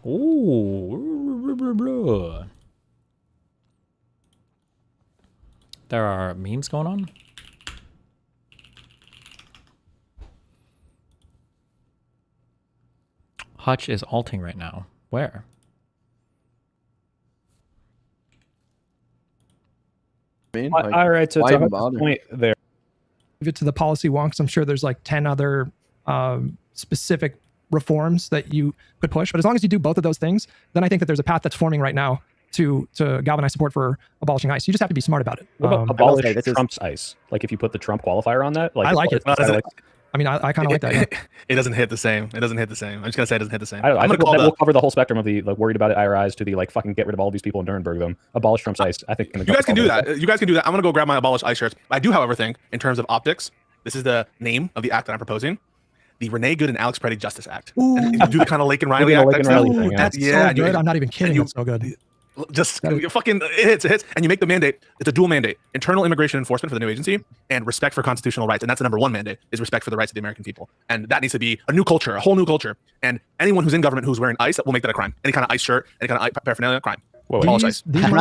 Ooh. There are memes going on. Hutch is alting right now. Where? All right, so to Hutch's point there. Give it to the policy wonks. I'm sure there's like 10 other specific reforms that you could push. But as long as you do both of those things, then I think that there's a path that's forming right now to galvanize support for abolishing ICE. You just have to be smart about it. What about abolish Trump's ICE? Like if you put the Trump qualifier on that? Like I like it. I mean, I kind of like that. Yeah. It doesn't hit the same. It doesn't hit the same. I'm just gonna say it doesn't hit the same. I think we'll cover the whole spectrum of the like worried about it IRIs to the like fucking get rid of all these people in Nuremberg them. Abolish Trump's ICE. I think you guys can do that. You guys can do that. I'm gonna go grab my abolish ICE shirts. I do, however, think in terms of optics, this is the name of the act that I'm proposing. The Renee Good and Alex Preddy Justice Act. And you do the kind of Lake and Riley act. That's so good. I'm not even kidding. That's so good. Just fucking it hits, and you make the mandate. It's a dual mandate: internal immigration enforcement for the new agency and respect for constitutional rights. And that's the number one mandate: is respect for the rights of the American people. And that needs to be a new culture, a whole new culture. And anyone who's in government who's wearing ICE will make that a crime. Any kind of ICE shirt, any kind of ICE paraphernalia, crime. I'm not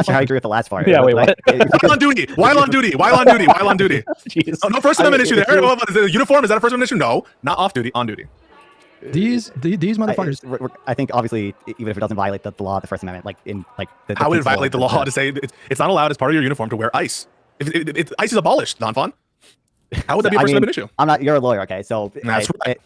sure how I agree with the last part. Yeah, wait, what? While on duty. While on duty. While on duty. While on duty. No First Amendment issue there. Is it a uniform? Is that a First Amendment issue? No, not off duty. On duty. These motherfuckers. I think obviously, even if it doesn't violate the law, the First Amendment, like in like. How would it violate the law to say it's not allowed as part of your uniform to wear ICE? If ICE is abolished, Donfon, how would that be a First Amendment issue? I'm not. You're a lawyer, okay? So that's right.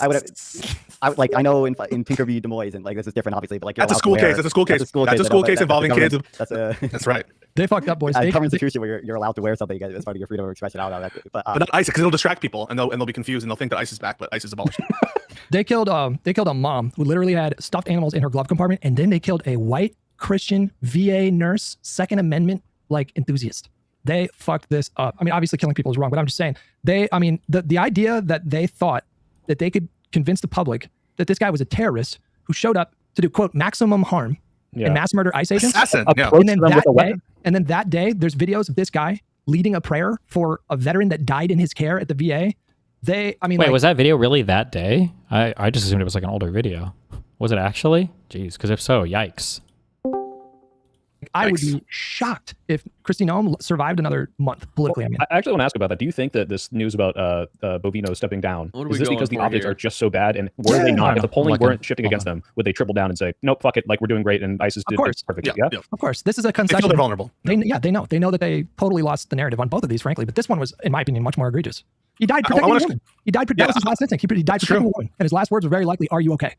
I would like I know in Tinker v. Des Moines and like this is different obviously, but like that's a school case. That's a school case. That's a school case involving kids. That's right. They fucked up, boys. Common institution where you're allowed to wear something as part of your freedom of expression. I don't know that, but not ICE because it'll distract people and they'll be confused and they'll think that ICE is back, but ICE is abolished. They killed a mom who literally had stuffed animals in her glove compartment, and then they killed a white Christian VA nurse, Second Amendment like enthusiast. They fucked this up. I mean, obviously killing people is wrong, but I'm just saying the idea that they thought that they could convince the public that this guy was a terrorist who showed up to do quote maximum harm and mass murder ICE agents. Assassin. And then that day, there's videos of this guy leading a prayer for a veteran that died in his care at the VA. Wait, was that video really that day? I just assumed it was like an older video. Was it actually? Jeez, because if so, yikes. I would be shocked if Kristi Noem survived another month politically. Well, I actually want to ask about that. Do you think that this news about Bovino stepping down, is this because the optics are just so bad? And were they not? If the polling weren't shifting against them, would they triple down and say, nope, fuck it, like we're doing great and ISIS did perfect? Yeah. Of course. This is a concession. They feel they're vulnerable. They know. They know that they totally lost the narrative on both of these, frankly. But this one was, in my opinion, much more egregious. He died protecting a woman. That was his last instinct. He died protecting a woman. And his last words were very likely, "Are you okay?"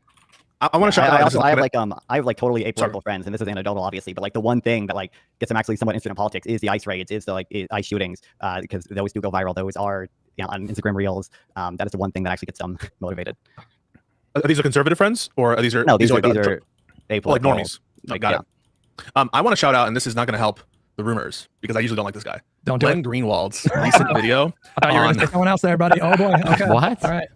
I want to shout out. I have like totally apolitical friends, and this is anecdotal, obviously, but like the one thing that like gets them actually somewhat interested in politics is the ICE raids, is the ICE shootings, because they always do go viral. Those are on Instagram reels. That is the one thing that actually gets them motivated. Are these conservative friends, or are these are these are apolitical, like normies? Like, got it. I want to shout out, and this is not going to help the rumors because I usually don't like this guy. Glenn Greenwald's recent video. I thought you were going to say someone else there, buddy. Oh boy. Okay. What? All right.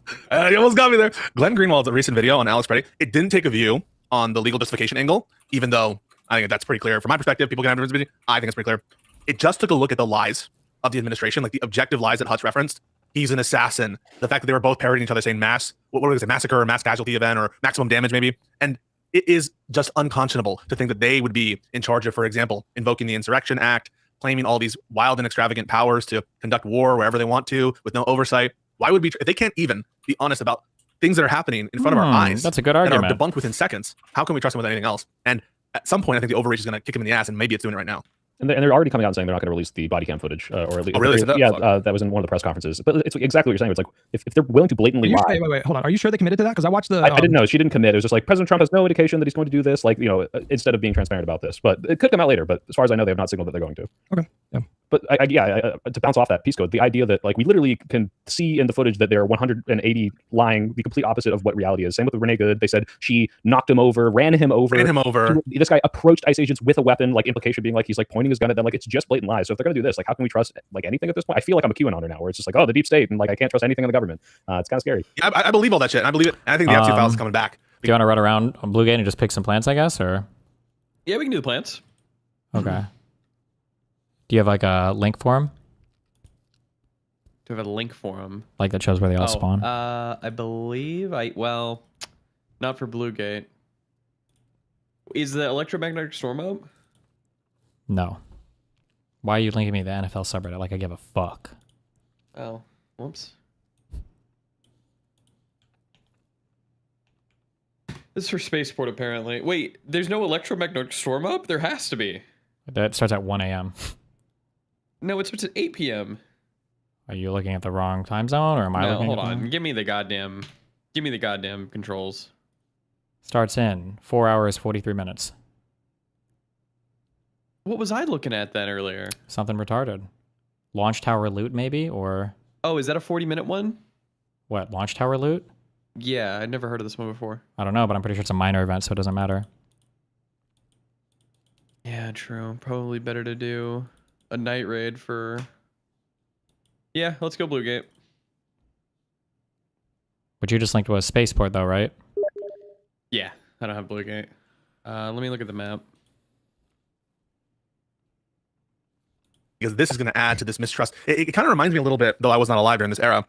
You almost got me there. Glenn Greenwald's recent video on Alex Preddy. It didn't take a view on the legal justification angle, even though I think that's pretty clear from my perspective. People can have different opinions. I think it's pretty clear. It just took a look at the lies of the administration, like the objective lies that Hutch referenced. He's an assassin. The fact that they were both parodying each other, saying what was it, massacre or mass casualty event or maximum damage, maybe. And it is just unconscionable to think that they would be in charge of, for example, invoking the Insurrection Act, claiming all these wild and extravagant powers to conduct war wherever they want to with no oversight. Why would if they can't even be honest about things that are happening in front of our eyes? That's a good argument. And are debunked within seconds. How can we trust them with anything else? And at some point, I think the overreach is going to kick him in the ass, and maybe it's doing it right now. And they're already coming out and saying they're not going to release the body cam footage, or at least, really? That was in one of the press conferences. But it's exactly what you're saying. It's like if they're willing to blatantly lie. Wait, hold on. Are you sure they committed to that? Because I watched the. I didn't know. She didn't commit. It was just like President Trump has no indication that he's going to do this. Like instead of being transparent about this, but it could come out later. But as far as I know, they have not signaled that they're going to. Okay. Yeah. But to bounce off that piece code, the idea that like we literally can see in the footage that they're 180 lying the complete opposite of what reality is. Same with Renee Good. They said she knocked him over, ran him over. This guy approached ICE agents with a weapon, like implication being like he's like pointing his gun at them. Like it's just blatant lies. So if they're gonna do this, like how can we trust like anything at this point? I feel like I'm a QAnoner now, where it's just like, oh, the deep state, and like I can't trust anything in the government. It's kind of scary. Yeah, I believe all that shit. I believe it. And I think the FC files is coming back. Do you want to run around on Bluegate and just pick some plants, I guess, or? Yeah, we can do the plants. Okay. Do you have like a link for them? Do you have a link for them? Like that shows where they all spawn? I believe not for Bluegate. Is the electromagnetic storm up? No. Why are you linking me to the NFL subreddit like I give a fuck? Oh, whoops. This is for spaceport, apparently. Wait, there's no electromagnetic storm up? There has to be. That starts at 1 a.m. No, it starts at 8 p.m. Are you looking at the wrong time zone, or am I No, looking hold at the on. wrong? Give me the goddamn controls. Starts in 4 hours, 43 minutes. What was I looking at then earlier? Something retarded. Launch tower loot, maybe? Or Oh, is that a 40-minute one? what? Launch tower loot? Yeah, I'd never heard of this one before. I don't know, but I'm pretty sure it's a minor event, so it doesn't matter. Yeah, true. Probably better to do a night raid for... Yeah, let's go Blue Gate. But you just linked was spaceport, though, right? Yeah, I don't have Blue Gate. Let me look at the map. Because this is going to add to this mistrust. It kind of reminds me a little bit, though I was not alive during this era,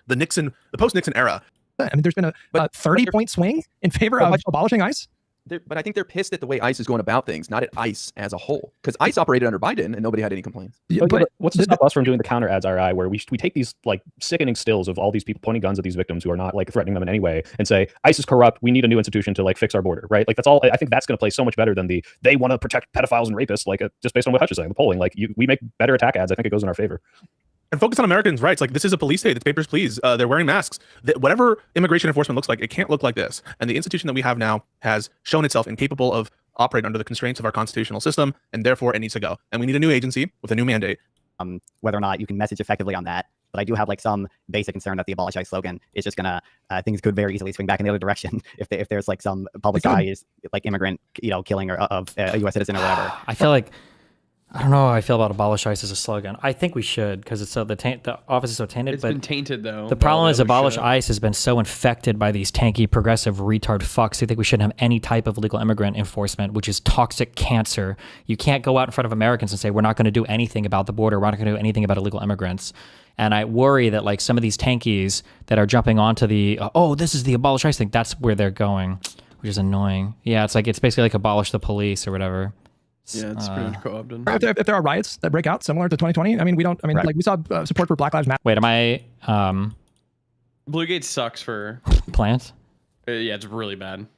the post-Nixon era. I mean, there's been a 30-point swing in favor of abolishing ICE. But I think they're pissed at the way ICE is going about things, not at ICE as a whole. Because ICE operated under Biden and nobody had any complaints. But What's to stop us from doing the counter ads RI, where we take these like sickening stills of all these people pointing guns at these victims who are not like threatening them in any way, and say ICE is corrupt. We need a new institution to like fix our border, right? Like that's all. I think that's going to play so much better than they want to protect pedophiles and rapists. Like just based on what Hutch is saying, the polling, like we make better attack ads. I think it goes in our favor. And focus on Americans' rights. Like, this is a police state. It's papers, please. They're wearing masks. Whatever immigration enforcement looks like, it can't look like this. And the institution that we have now has shown itself incapable of operating under the constraints of our constitutional system, and therefore it needs to go. And we need a new agency with a new mandate. Whether or not you can message effectively on that. But I do have like some basic concern that the abolish ICE slogan is just gonna things could very easily swing back in the other direction if there's like some publicized like immigrant killing of a U.S. citizen or whatever. I feel like I don't know how I feel about abolish ICE as a slogan. I think we should because it's so the office is so tainted. It's but been tainted though. the problem is abolish ICE has been so infected by these tanky, progressive, retard fucks who think we shouldn't have any type of legal immigrant enforcement, which is toxic cancer. You can't go out in front of Americans and say we're not going to do anything about the border. We're not going to do anything about illegal immigrants. And I worry that like some of these tankies that are jumping onto the this is the abolish ICE thing. That's where they're going, which is annoying. Yeah, it's basically like abolish the police or whatever. Yeah, it's pretty much co-opted. If there are riots that break out similar to 2020, I mean, Right. like we saw support for Black Lives Matter. Wait, am I Blue Gate sucks for... plants? yeah, it's really bad.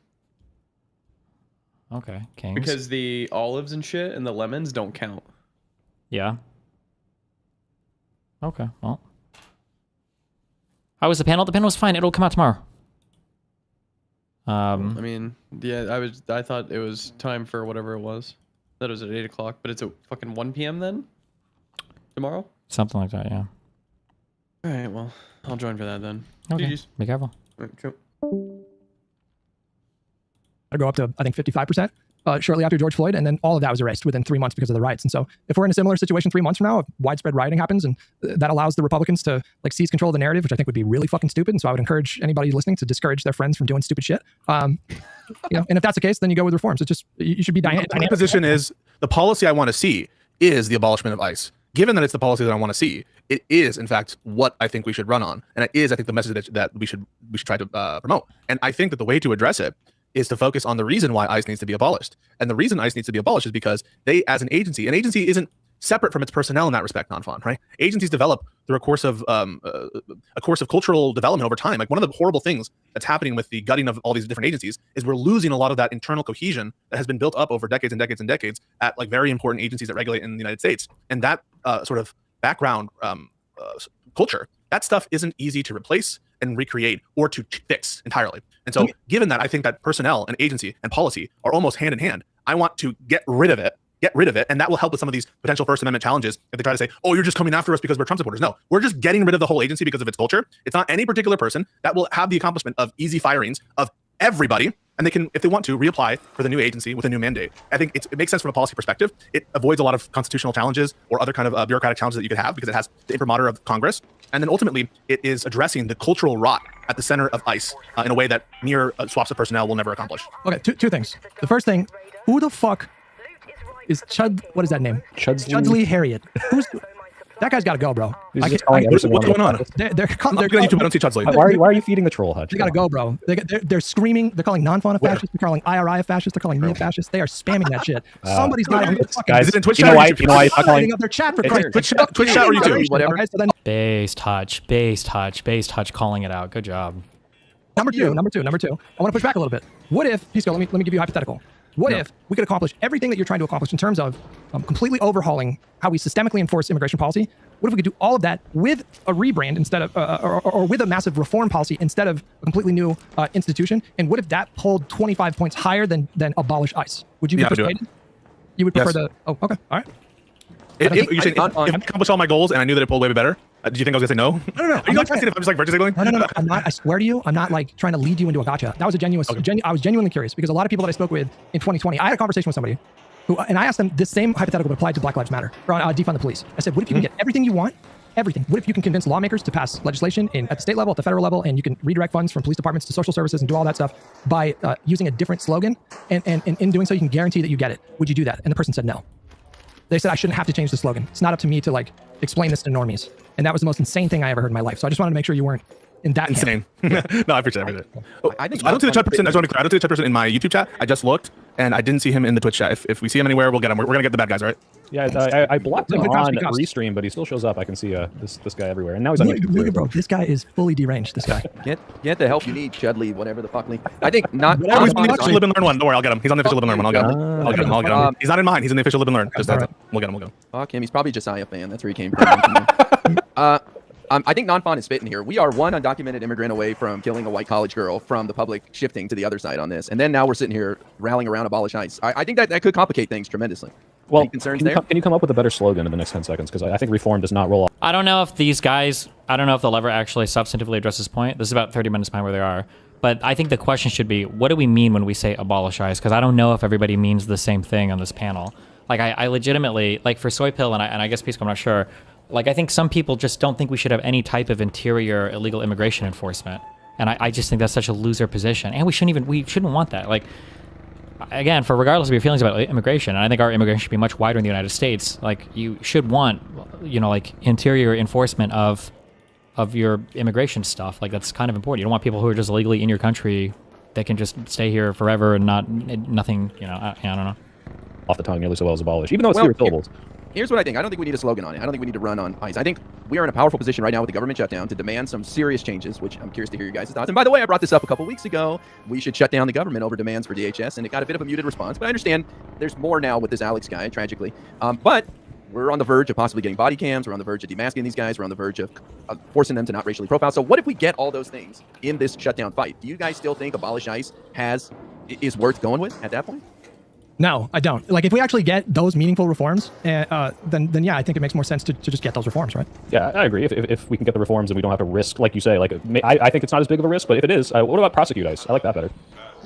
Okay, Kings. Because the olives and shit and the lemons don't count. Yeah. Okay, well. How was the panel? The panel was fine. It'll come out tomorrow. I mean, yeah, I thought it was time for whatever it was. That was at 8 o'clock, but it's at fucking 1 p.m. then? Tomorrow? Something like that, yeah. All right, well, I'll join for that then. Okay, GG's. be careful. All right, cool. Go up to I think 55% shortly after George Floyd, and then all of that was erased within 3 months because of the riots. And so, if we're in a similar situation 3 months from now, if widespread rioting happens, and that allows the Republicans to like seize control of the narrative, which I think would be really fucking stupid. And so, I would encourage anybody listening to discourage their friends from doing stupid shit. And if that's the case, then you go with reforms. It's just you should be dynamic. My position is the policy I want to see is the abolishment of ICE. Given that it's the policy that I want to see, it is in fact what I think we should run on, and it is I think the message that we should try to promote. And I think that the way to address it is to focus on the reason why ICE needs to be abolished. And the reason ICE needs to be abolished is because they, as an agency isn't separate from its personnel in that respect, non-fun, right? Agencies develop through a course of cultural development over time. Like one of the horrible things that's happening with the gutting of all these different agencies is we're losing a lot of that internal cohesion that has been built up over decades and decades and decades at like very important agencies that regulate in the United States. And that sort of background culture, that stuff isn't easy to replace and recreate or to fix entirely. And so given that I think that personnel and agency and policy are almost hand in hand, I want to get rid of it, and that will help with some of these potential First Amendment challenges if they try to say, oh, you're just coming after us because we're Trump supporters. No, we're just getting rid of the whole agency because of its culture. It's not any particular person that will have the accomplishment of easy firings of everybody, and they can, if they want to, reapply for the new agency with a new mandate. I think it makes sense from a policy perspective. It avoids a lot of constitutional challenges or other kind of bureaucratic challenges that you could have because it has the imprimatur of Congress. And then ultimately, it is addressing the cultural rot at the center of ICE in a way that mere swaps of personnel will never accomplish. Okay, two things. The first thing, who the fuck is Chud? What is that name? Chudsley Chudsley Harriet. That guy's got to go, bro. He's just calling What's everyone going on? They're I'm looking at YouTube. I don't see Chud's lead. Why are you feeding the troll, Hutch? They gotta go, bro. They're screaming. They're calling non-fawn a fascist. They're calling IRI a fascist. They're calling me a fascist. They are spamming that shit. Somebody's got to Guys, Is it in Twitch you chat know or why? YouTube? You know why he's not calling? up their chat for Christ. Twitch chat or YouTube? Whatever. Okay, so then Base touch, calling it out. Good job. number two. I want to push back a little bit. What if, Pisco, let me give you a hypothetical. What if we could accomplish everything that you're trying to accomplish in terms of completely overhauling how we systemically enforce immigration policy? What if we could do all of that with a rebrand instead of, or with a massive reform policy instead of a completely new institution? And what if that pulled 25 points higher than abolish ICE? Would you be persuaded? You would prefer the? Oh, okay, all right. If you say if I accomplished all my goals and I knew that it pulled way better, do you think I was gonna say no? No. Are you like if I'm just like virtue signaling? No. I'm not. I swear to you, I'm not like trying to lead you into a gotcha. That was a genuine. I was genuinely curious because a lot of people that I spoke with in 2020, I had a conversation with somebody who, and I asked them this same hypothetical but applied to Black Lives Matter or defund the police. I said, what if you can get everything you want? Everything. What if you can convince lawmakers to pass legislation at the state level, at the federal level, and you can redirect funds from police departments to social services and do all that stuff by using a different slogan? And in doing so, you can guarantee that you get it. Would you do that? And the person said no. They said I shouldn't have to change the slogan. It's not up to me to like explain this to normies. And that was the most insane thing I ever heard in my life. So I just wanted to make sure you weren't in that insane. No, I appreciate everything. I think I don't see the chat person. I just want to be clear. I don't see the chat person in my YouTube chat. I just looked and I didn't see him in the Twitch chat. If we see him anywhere, we'll get him. We're gonna get the bad guys, right? Yeah, I blocked him Because- on because- restream, but he still shows up. I can see this guy everywhere, and now he's on YouTube. Look too. at bro. This guy is fully deranged. This guy. Get the help you need, Chudley, whatever the fuck. I think not. Oh, he's on the not- official Live and Learn one. Don't worry, I'll get him. He's on the official Live and Learn one. I'll get him. I'll get him. He's not in mine. He's in the official Live and Learn. Just that's it. We'll get him. We'll go. Fuck him. He's probably Josiah fan. That's where he came from. I think non-fawn is spitting here. We are one undocumented immigrant away from killing a white college girl from the public shifting to the other side on this. And then now we're sitting here rallying around abolish ICE. I think that could complicate things tremendously. Well, Any concerns can there? you come up with a better slogan in the next 10 seconds? Because I think reform does not roll off. I don't know if these guys, I don't know if they'll ever actually substantively address this point. This is about 30 minutes behind where they are. But I think the question should be, what do we mean when we say abolish ICE? Because I don't know if everybody means the same thing on this panel. Like, I legitimately, like for Soy Pill, and I guess Pisco, I'm not sure, like, I think some people just don't think we should have any type of interior illegal immigration enforcement. And I just think that's such a loser position. And we shouldn't want that. Like, again, for regardless of your feelings about immigration, and I think our immigration should be much wider in the United States, like, you should want, like, interior enforcement of your immigration stuff. Like, that's kind of important. You don't want people who are just illegally in your country that can just stay here forever and nothing, I don't know. Off the tongue nearly so well as abolish, even though it's fewer syllables. Here's what I think. I don't think we need a slogan on it. I don't think we need to run on ICE. I think we are in a powerful position right now with the government shutdown to demand some serious changes, which I'm curious to hear your guys' thoughts. And by the way, I brought this up a couple weeks ago. We should shut down the government over demands for DHS, and it got a bit of a muted response. But I understand there's more now with this Alex guy, tragically. But we're on the verge of possibly getting body cams. We're on the verge of demasking these guys. We're on the verge of forcing them to not racially profile. So what if we get all those things in this shutdown fight? Do you guys still think abolish ICE is worth going with at that point? No, I don't. Like, if we actually get those meaningful reforms, then yeah, I think it makes more sense to just get those reforms, right? Yeah, I agree. If we can get the reforms and we don't have to risk, like you say, like I think it's not as big of a risk, but if it is, what about prosecute ICE? I like that better.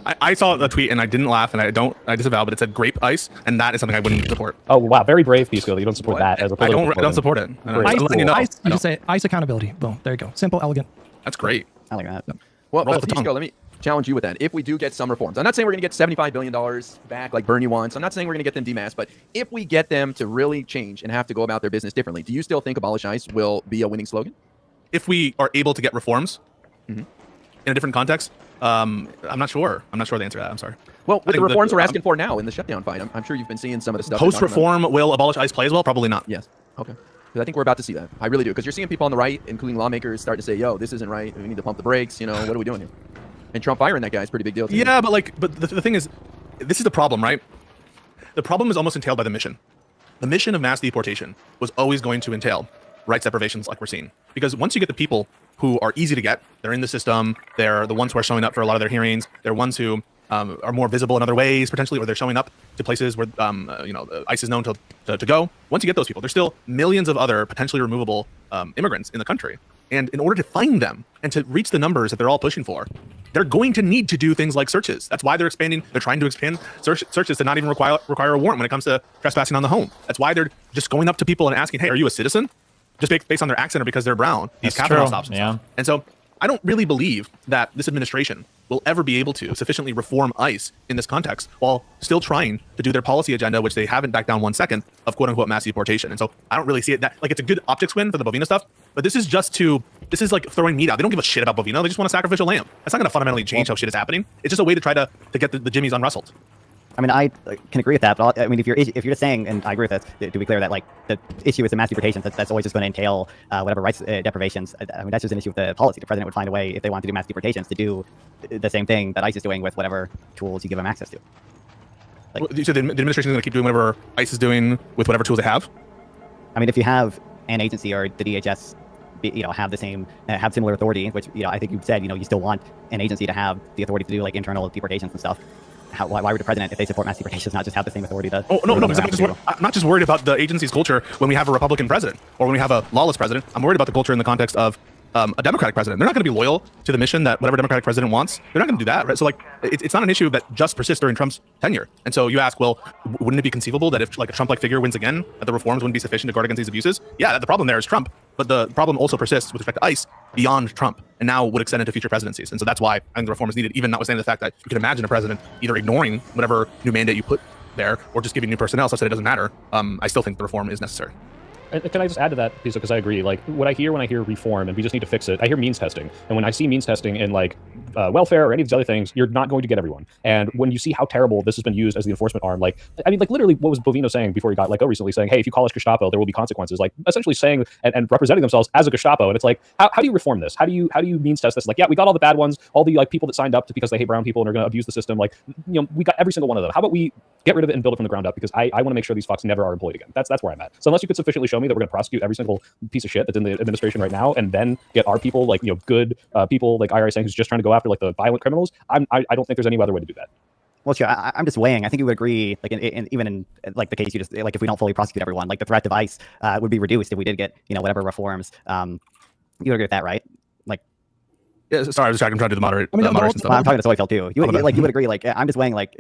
I saw the tweet and I didn't laugh and I disavow, but it said grape ICE, and that is something I wouldn't support. Oh wow, very brave, Pisco, that you don't support that as a I political don't support it. Great. ICE, you just say ICE accountability. Boom, there you go. Simple, elegant. That's great. I like that. Well, Roll the tongue. Pisco, let me challenge you with that. If we do get some reforms, I'm not saying we're going to get $75 billion back like Bernie wants. I'm not saying we're going to get them demasked, but if we get them to really change and have to go about their business differently, do you still think abolish ICE will be a winning slogan? If we are able to get reforms in a different context, I'm not sure. I'm not sure the answer to that. I'm sorry. Well, with the think reforms we're asking for now in the shutdown fight, I'm sure you've been seeing some of the stuff. Post-reform, will abolish ICE play as well? Probably not. Yes. Okay. Because I think we're about to see that. I really do. Because you're seeing people on the right, including lawmakers, start to say, yo, this isn't right. We need to pump the brakes. What are we doing here? And Trump firing that guy is a pretty big deal. Too. Yeah, but the thing is, this is the problem, right? The problem is almost entailed by the mission. The mission of mass deportation was always going to entail rights deprivations like we're seeing. Because once you get the people who are easy to get, they're in the system, they're the ones who are showing up for a lot of their hearings, they're ones who are more visible in other ways, potentially, or they're showing up to places where, ICE is known to go. Once you get those people, there's still millions of other potentially removable immigrants in the country. And in order to find them and to reach the numbers that they're all pushing for, they're going to need to do things like searches. That's why they're trying to expand searches to not even require a warrant when it comes to trespassing on the home. That's why they're just going up to people and asking, hey, are you a citizen? Just based on their accent or because they're brown. These capital stops and stuff. And so I don't really believe that this administration will ever be able to sufficiently reform ICE in this context while still trying to do their policy agenda, which they haven't backed down 1 second, of quote unquote mass deportation. And so I don't really see it that like it's a good optics win for the Bovino stuff, but this is like throwing meat out. They don't give a shit about Bovino. They just want a sacrificial lamb. That's not going to fundamentally change how shit is happening. It's just a way to try to get the Jimmies unrustled. I mean, I can agree with that, but I mean, if you're just saying, and I agree with that, to be clear, that like the issue is the mass deportations, that's always just going to entail whatever rights deprivations. I mean, that's just an issue with the policy. The president would find a way, if they want to do mass deportations, to do the same thing that ICE is doing with whatever tools you give them access to. Like, so the administration is going to keep doing whatever ICE is doing with whatever tools they have? I mean, if you have an agency or the DHS, have the same, have similar authority, which, I think you said, you still want an agency to have the authority to do like internal deportations and stuff. Why would the president, if they support mass deportations, not just have the same authority to? Oh no, because I'm not just worried about the agency's culture when we have a Republican president or when we have a lawless president. I'm worried about the culture in the context of a Democratic president. They're not going to be loyal to the mission that whatever Democratic president wants. They're not going to do that, right? So like, it's not an issue that just persists during Trump's tenure. And so you ask, well, wouldn't it be conceivable that if like a Trump-like figure wins again, that the reforms wouldn't be sufficient to guard against these abuses? Yeah, the problem there is Trump, but the problem also persists with respect to ICE beyond Trump, and now would extend into future presidencies. And so that's why I think the reform is needed, even notwithstanding the fact that you can imagine a president either ignoring whatever new mandate you put there or just giving new personnel such that it doesn't matter. I still think the reform is necessary. Can I just add to that, because I agree, like, what I hear when I hear reform and we just need to fix it, I hear means testing. And when I see means testing in, like, welfare or any of these other things, you're not going to get everyone. And when you see how terrible this has been used as the enforcement arm, like, I mean, like, literally, what was Bovino saying before he got let go recently, saying, hey, if you call us Gestapo, there will be consequences, like, essentially saying and representing themselves as a Gestapo. And it's like, how do you reform this? How do you means test this? Like, yeah, we got all the bad ones, all the, like, people that signed up because they hate brown people and are going to abuse the system. Like, we got every single one of them. How about we get rid of it and build it from the ground up? Because I want to make sure these fucks never are employed again. That's where I'm at. So unless you could sufficiently show me that we're going to prosecute every single piece of shit that's in the administration right now, and then get our people, like, good people like IRA saying who's just trying to go after like the violent criminals, I don't think there's any other way to do that. Well, sure. I'm just weighing. I think you would agree, like, even in like the case you just, like, if we don't fully prosecute everyone, like the threat of ICE would be reduced if we did get, whatever reforms. You would agree with that, right? Like, yeah, sorry, I was trying to do the moderation stuff. I'm talking to Soyfeld too. You would agree, like, I'm just weighing, like,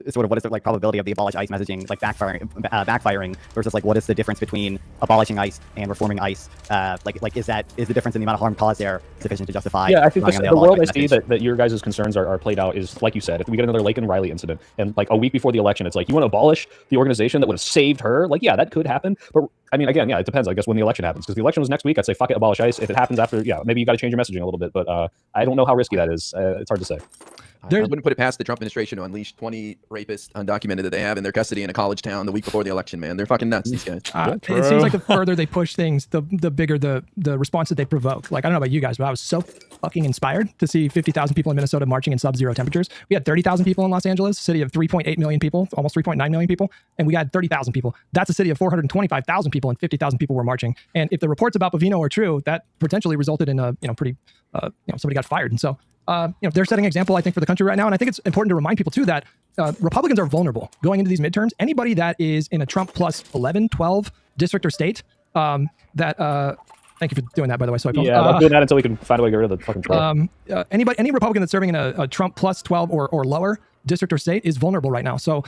sort of what is the like probability of the abolish ICE messaging like backfiring versus like what is the difference between abolishing ICE and reforming ICE? Like is the difference in the amount of harm caused there sufficient to justify? Yeah, I think the world I see that your guys' concerns are played out is, like you said, if we get another Laken Riley incident and like a week before the election, it's like, you want to abolish the organization that would have saved her? Like, yeah, that could happen. But I mean, again, yeah, it depends, I guess, when the election happens. Because the election was next week, I'd say fuck it, abolish ICE. If it happens after, yeah, maybe you got to change your messaging a little bit. But I don't know how risky that is. It's hard to say. I wouldn't put it past the Trump administration to unleash 20 rapists undocumented that they have in their custody in a college town the week before the election, man. They're fucking nuts, these guys. It seems like the further they push things, the bigger the response that they provoke. Like, I don't know about you guys, but I was so fucking inspired to see 50,000 people in Minnesota marching in sub-zero temperatures. We had 30,000 people in Los Angeles, a city of 3.8 million people, almost 3.9 million people, and we had 30,000 people. That's a city of 425,000 people, and 50,000 people were marching. And if the reports about Bovino are true, that potentially resulted in a pretty somebody got fired. And so they're setting an example, I think, for the country right now. And I think it's important to remind people too that Republicans are vulnerable going into these midterms. Anybody that is in a Trump plus 11, 12 district or state thank you for doing that, by the way. So yeah, I'm doing that until we can find a way to get rid of the fucking Trump. Any Republican that's serving in a Trump plus 12 or lower district or state is vulnerable right now. So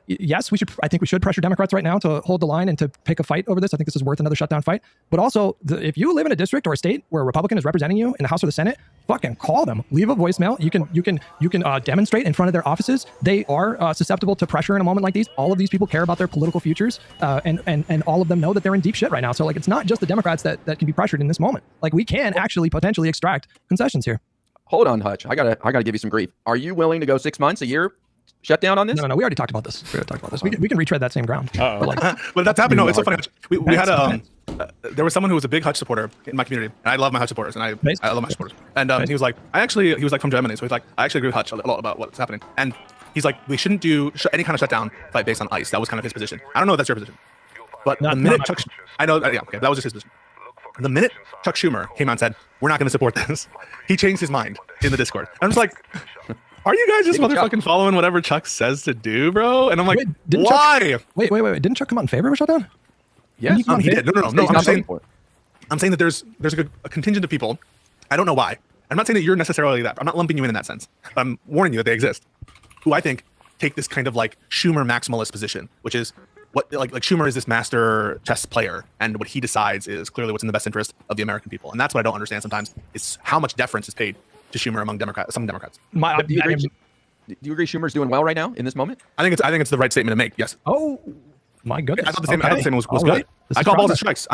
yes, I think we should pressure Democrats right now to hold the line and to pick a fight over this. I think this is worth another shutdown fight. But also, if you live in a district or a state where a Republican is representing you in the House or the Senate, fucking call them. Leave a voicemail. You can demonstrate in front of their offices. They are susceptible to pressure in a moment like these. All of these people care about their political futures, and all of them know that they're in deep shit right now. So like, it's not just the Democrats that can be pressured in this moment. Like, we can actually potentially extract concessions here. Hold on, Hutch. I gotta give you some grief. Are you willing to go 6 months, a year, shut down on this? No. We already talked about this. We can retread that same ground. But that's happened. No, it's so funny. We had there was someone who was a big Hutch supporter in my community, and I love my Hutch supporters, and I love my supporters. And he was like, he was like from Germany, so he's like, I actually agree with Hutch a lot about what's happening. And he's like, we shouldn't do any kind of shutdown fight based on ICE. That was kind of his position. I don't know if that's your position, but the minute Chuck, I know, yeah, okay, that was just his position. The minute Chuck Schumer came out and said, we're not going to support this, he changed his mind in the Discord. I'm just like, are you guys just motherfucking following whatever Chuck says to do, bro? And I'm like, why? Wait. Didn't Chuck come out in favor of a shutdown? Yes, he did. No. I'm saying that there's a contingent of people. I don't know why. I'm not saying that you're necessarily that. I'm not lumping you in that sense. I'm warning you that they exist, who I think take this kind of like Schumer maximalist position, which is what like Schumer is this master chess player, and what he decides is clearly what's in the best interest of the American people. And that's what I don't understand sometimes, is how much deference is paid to Schumer among some Democrats. Do you agree Schumer's doing well right now in this moment? I think it's the right statement to make. Yes. Oh my goodness. I thought the statement was good. Right. I call balls and strikes.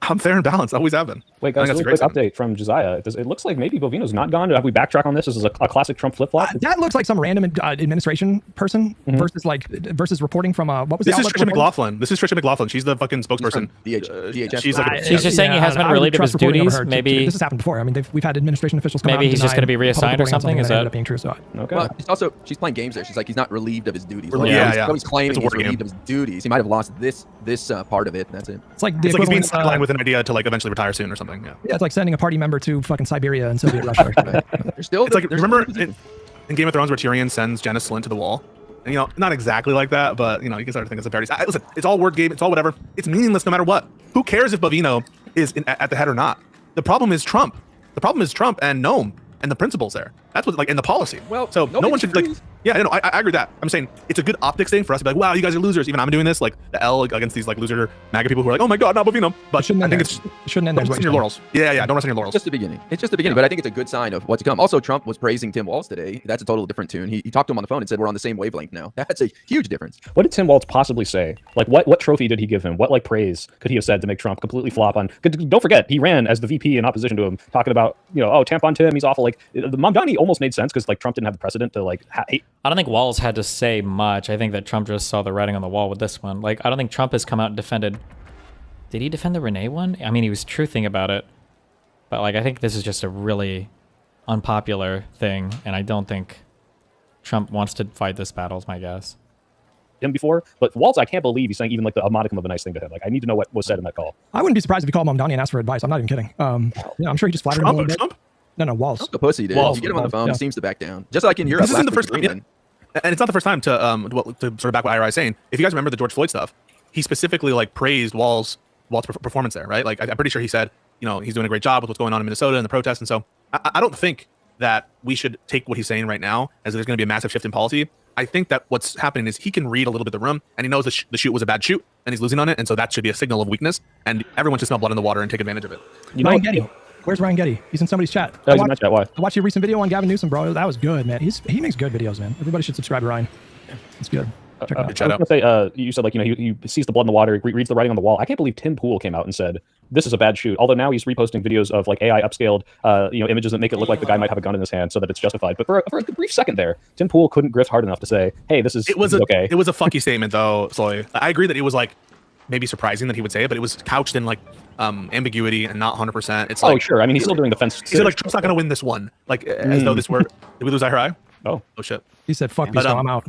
I'm fair and balanced. Always have been. Wait, guys, really quick update from Josiah. It looks like maybe Bovino's not gone. Have we backtrack on this? This is a classic Trump flip-flop. That looks like some random administration person versus reporting from what was this? Is Trisha McLaughlin. This is Trisha McLaughlin. She's the fucking spokesperson. DHS. She's like she's just saying he hasn't been relieved of his duties. Maybe this has happened before. I mean, we've had administration officials come out. Maybe he's just going to be reassigned or something. Is that being true? So okay. Well, she's playing games there. She's like, he's not relieved of his duties. He's claiming he's relieved of his duties. He might have lost this part of it. And that's it. It's like he's being sidelined with an idea to like eventually retire soon or something. Yeah, it's like sending a party member to fucking Siberia and Soviet Russia. It's like remember in Game of Thrones where Tyrion sends Janis Slynt to the wall, and not exactly like that, but you can start to think it's a parody. Listen, it's all word game, it's all whatever. It's meaningless no matter what. Who cares if Bovino is at the head or not? The problem is Trump. The problem is Trump and Noam and the principles there. That's what in the policy. Well, so no one should I agree with that. I'm saying it's a good optics thing for us to be like, wow, you guys are losers. Even I'm doing this, like the L against these like loser MAGA people who are like, oh my god, not Bovino. But I think it shouldn't end don't rest on your laurels. Yeah, don't rest on your laurels. It's just the beginning. It's just the beginning, but I think it's a good sign of what's to come. Also, Trump was praising Tim Walz today. That's a totally different tune. He talked to him on the phone and said we're on the same wavelength now. That's a huge difference. What did Tim Walz possibly say? Like, what trophy did he give him? What praise could he have said to make Trump completely flop on? Don't forget, he ran as the VP in opposition to him, talking about tampon Tim, he's awful. Like the Mamdani almost made sense because like Trump didn't have the precedent to like hate. I don't think Walz had to say much. I think that Trump just saw the writing on the wall with this one. Like, I don't think Trump has come out and defended. Did he defend the Renee one? I mean, he was truthing about it. But, like, I think this is just a really unpopular thing. And I don't think Trump wants to fight this battle, is my guess. Him before, but Walz, I can't believe he's saying even like a modicum of a nice thing to him. Like, I need to know what was said in that call. I wouldn't be surprised if he called Mamdani and asked for advice. I'm not even kidding. I'm sure he just flattered him a little bit. Trump? No, Walz. The pussy, dude. You get him on the phone, he seems to back down. Just like in Europe. This isn't the first time. And it's not the first time to sort of back what Ira is saying. If you guys remember the George Floyd stuff, he specifically like praised Walz's performance there, right? Like I'm pretty sure he said, he's doing a great job with what's going on in Minnesota and the protests. And so I don't think that we should take what he's saying right now as there's going to be a massive shift in policy. I think that what's happening is he can read a little bit the room and he knows the shoot was a bad shoot and he's losing on it. And so that should be a signal of weakness and everyone should smell blood in the water and take advantage of it. Ryan Getty. Where's Ryan Getty? He's in somebody's chat. He's in my chat. Why? I watched your recent video on Gavin Newsom, bro. That was good, man. He makes good videos, man. Everybody should subscribe to Ryan. It's good. Check it out. I was going to say, you said like, he sees the blood in the water, reads the writing on the wall. I can't believe Tim Pool came out and said, this is a bad shoot. Although now he's reposting videos of like AI upscaled, images that make it look like the guy might have a gun in his hand so that it's justified. But for a brief second there, Tim Pool couldn't grift hard enough to say, hey, this is okay. It was a fucky statement though, Sloy. I agree that it was like maybe surprising that he would say it, but it was couched in like ambiguity and not 100%. It's like, sure. I mean, he's still doing the fence. He said like Trump's not going to win this one, like as though this were. Did we lose Ira? Oh shit. He said, "Fuck me, so I'm out."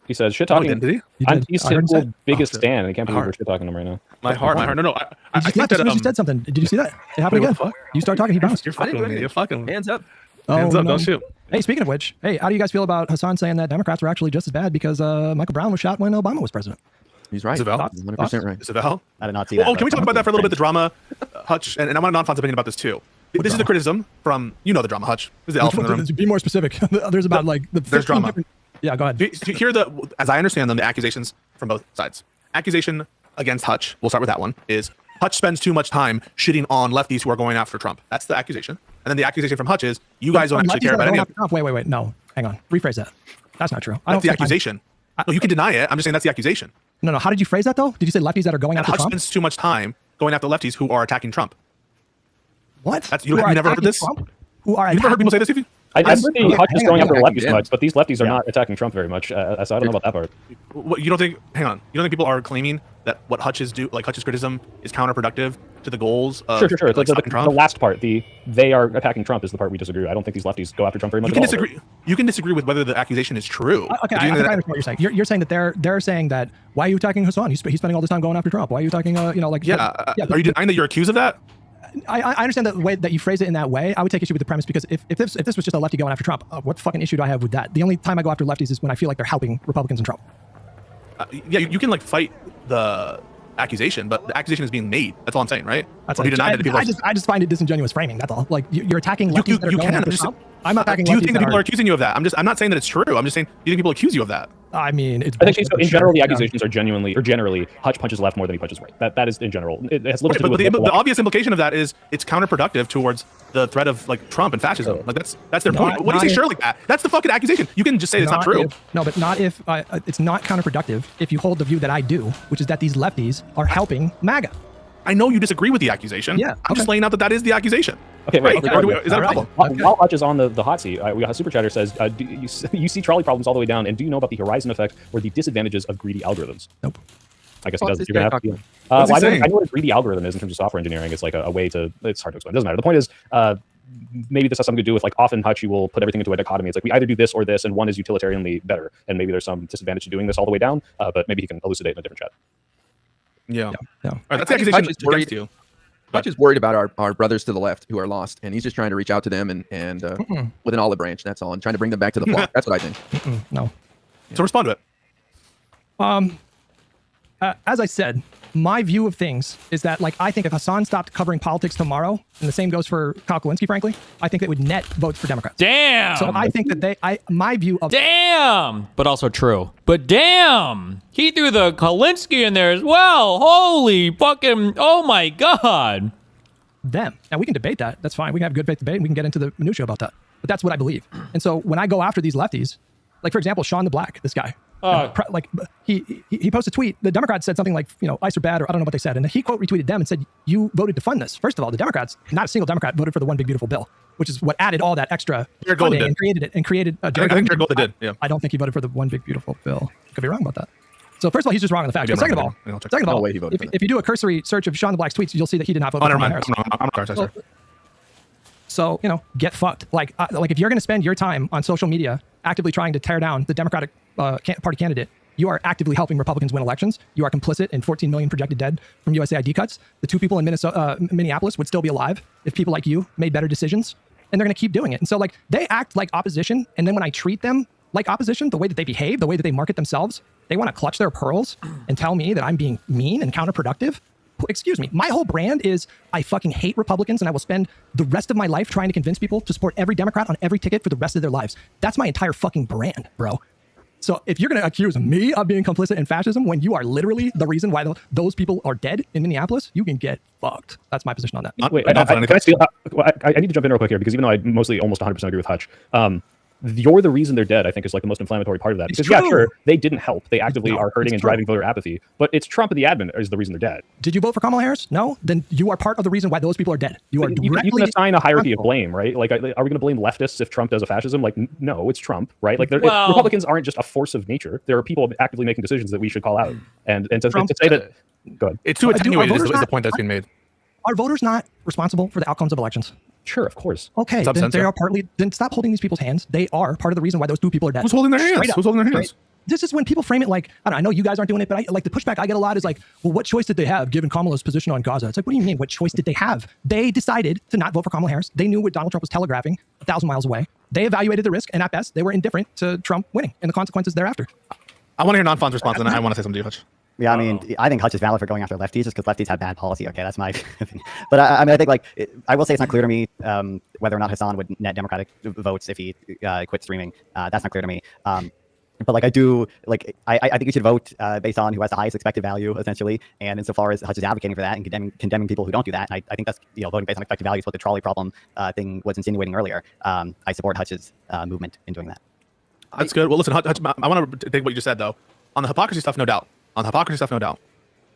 He says, "Shit talking." Did he? He's Tim Pool's biggest stand. I can't believe we're shit talking him right now. My heart. No. I think that you said something. Did you see that? It happened again. You start talking, he bounced. You're fucking with me. You're fucking. Hands up. Hands up. Don't shoot. Hey, speaking of which, how do you guys feel about Hassan saying that Democrats were actually just as bad because Michael Brown was shot when Obama was president? He's right. 100% right. Is it Val? I did not see that. Oh, can we talk about that for a little bit? The drama, Hutch, and I want Nonfon's opinion about this too. This is the criticism from the drama, Hutch. This is the elephant in the room. Be more specific. There's about there's drama. Yeah, go ahead. To hear as I understand them, the accusations from both sides. Accusation against Hutch, we'll start with that one, is Hutch spends too much time shitting on lefties who are going after Trump. That's the accusation. And then the accusation from Hutch is you guys don't actually care about any of it. Wait. No, hang on. Rephrase that. That's not true. That's the accusation. No, you can deny it. I'm just saying that's the accusation. No. How did you phrase that though? Did you say lefties that are going after Hutch Trump? spends too much time going after lefties who are attacking Trump. What? You never heard this? Who are you never heard people say this, Stevie? I've seen Hutch is going after the lefties so much, but these lefties are not attacking Trump very much. So I don't know about that part. You don't think? Hang on. You don't think people are claiming that what Hutch's criticism is counterproductive to the goals of sure. Like, the last part, they are attacking Trump is the part we disagree with. I don't think these lefties go after Trump very much. You can disagree with whether the accusation is true. Okay, I understand what you're saying. You're saying that they're saying that why are you attacking Hassan? He's spending all this time going after Trump. Why are you attacking? Are you denying that you're accused of that? I understand the way that you phrase it in that way. I would take issue with the premise because if this was just a lefty going after Trump, what fucking issue do I have with that? The only time I go after lefties is when I feel like they're helping Republicans and Trump. You can like fight the accusation, but the accusation is being made. That's all I'm saying, right? That's you deny that people. I just find it disingenuous framing. That's all. Like you're attacking lefties that are going after Trump. I'm not attacking. Do you think that people are accusing you of that? I'm not saying that it's true. I'm just saying, do you think people accuse you of that? I mean, it's I think bullshit so. for In sure. general, the Yeah. accusations are generally Hutch punches left more than he punches right. That is in general. It has little Okay, to do but with the obvious implication of that is it's counterproductive towards the threat of like Trump and fascism. Like that's their point. What do you say? Sure, like that. That's the fucking accusation. You can just say it's not true. No, but not if it's not counterproductive if you hold the view that I do, which is that these lefties are helping MAGA. I know you disagree with the accusation. Yeah, I'm just laying out that is the accusation. Okay, Right? wait. Or do we- is that a All right. problem? While Hutch is on the hot seat, we got a super chatter says, do you see trolley problems all the way down, and do you know about the horizon effect or the disadvantages of greedy algorithms? Nope. I guess he Well, doesn't. this You're gonna guy have to. talking- What's he I saying? know what a greedy algorithm is in terms of software engineering. It's like a way to. It's hard to explain. It doesn't matter. The point is, maybe this has something to do with like often Hutch will put everything into a dichotomy. It's like we either do this or this, and one is utilitarianly better, and maybe there's some disadvantage to doing this all the way down. But maybe he can elucidate in a different chat. Yeah. Yeah. All right, that's I the think Hutch accusation is worried- against you. Hutch is worried about our brothers to the left who are lost, and he's just trying to reach out to them and with an olive branch. That's all, and trying to bring them back to the flock. That's what I think. No. So respond to it. As I said, my view of things is that, like, I think if Hassan stopped covering politics tomorrow, and the same goes for Kyle Kulinski, frankly, I think it would net votes for Democrats. Damn. So I think that my view of Damn. But also true. But damn. He threw the Kalinsky in there as well. Holy fucking. Oh my God. them. Now we can debate that. That's fine. We can have good faith debate and we can get into the minutia about that. But that's what I believe. And so when I go after these lefties, like for example, Sean the Black, this guy, like he posted a tweet. The Democrats said something like, ICE are bad, or I don't know what they said. And he quote retweeted them and said, you voted to fund this. First of all, the Democrats, not a single Democrat voted for the one big beautiful bill, which is what added all that extra Jared funding Golden and created it and created I think Jared Golden did. Yeah. I don't think he voted for the one big beautiful bill. Could be wrong about that. So first of all, he's just wrong on the facts. But second of all, No way he voted for that. if you do a cursory search of Sean the Black's tweets, you'll see that he did not vote Oh, for never Kamala mind. Harris. I'm sorry. So, get fucked. Like if you're going to spend your time on social media actively trying to tear down the Democratic Party candidate, you are actively helping Republicans win elections. You are complicit in 14 million projected dead from USAID cuts. The 2 people in Minneapolis would still be alive if people like you made better decisions, and they're going to keep doing it. And so, like, they act like opposition, and then when I treat them like opposition, the way that they behave, the way that they market themselves, they want to clutch their pearls and tell me that I'm being mean and counterproductive. Excuse me. My whole brand is I fucking hate Republicans, and I will spend the rest of my life trying to convince people to support every Democrat on every ticket for the rest of their lives. That's my entire fucking brand, bro. So if you're going to accuse me of being complicit in fascism when you are literally the reason why those people are dead in Minneapolis, you can get fucked. That's my position on that. Wait, I don't find can I steal? I need to jump in real quick here because even though I mostly almost 100% agree with Hutch, you're the reason they're dead, I think, is like the most inflammatory part of that. Because yeah, sure, they didn't help. They actively are hurting and driving voter apathy. But it's Trump and the admin is the reason they're dead. Did you vote for Kamala Harris? No? Then you are part of the reason why those people are dead. You are You directly can assign a hierarchy of blame, right? Like, are we going to blame leftists if Trump does a fascism? Like, no, it's Trump, right? Like, Well- Republicans aren't just a force of nature. There are people actively making decisions that we should call out. And to say that, go ahead. It's too Dude, attenuated our is voters the point that's being made. Are voters not responsible for the outcomes of elections? Sure, of course. Okay, Stop then censoring. they are partly. Then stop holding these people's hands. They are part of the reason why those 2 people are dead. Who's holding their hands? Straight up. Who's holding their hands? This is when people frame it like, I know you guys aren't doing it, but like the pushback I get a lot is like, well, what choice did they have given Kamala's position on Gaza? It's like, what do you mean? What choice did they have? They decided to not vote for Kamala Harris. They knew what Donald Trump was telegraphing 1,000 miles away. They evaluated the risk, and at best, they were indifferent to Trump winning and the consequences thereafter. I want to hear non-Fon's response, and then I want to say something to you, Hutch. Yeah, I mean, I think Hutch is valid for going after lefties just because lefties have bad policy. Okay, that's my opinion. But I mean, I think I will say it's not clear to me whether or not Hassan would net Democratic votes if he quit streaming. That's not clear to me. But like I do, like I think you should vote based on who has the highest expected value, essentially. And insofar as Hutch is advocating for that and condemning people who don't do that, I think that's voting based on expected value is what the trolley problem thing was insinuating earlier. I support Hutch's movement in doing that. That's good. Well, listen, Hutch, I want to take what you just said, though. On the hypocrisy stuff, no doubt.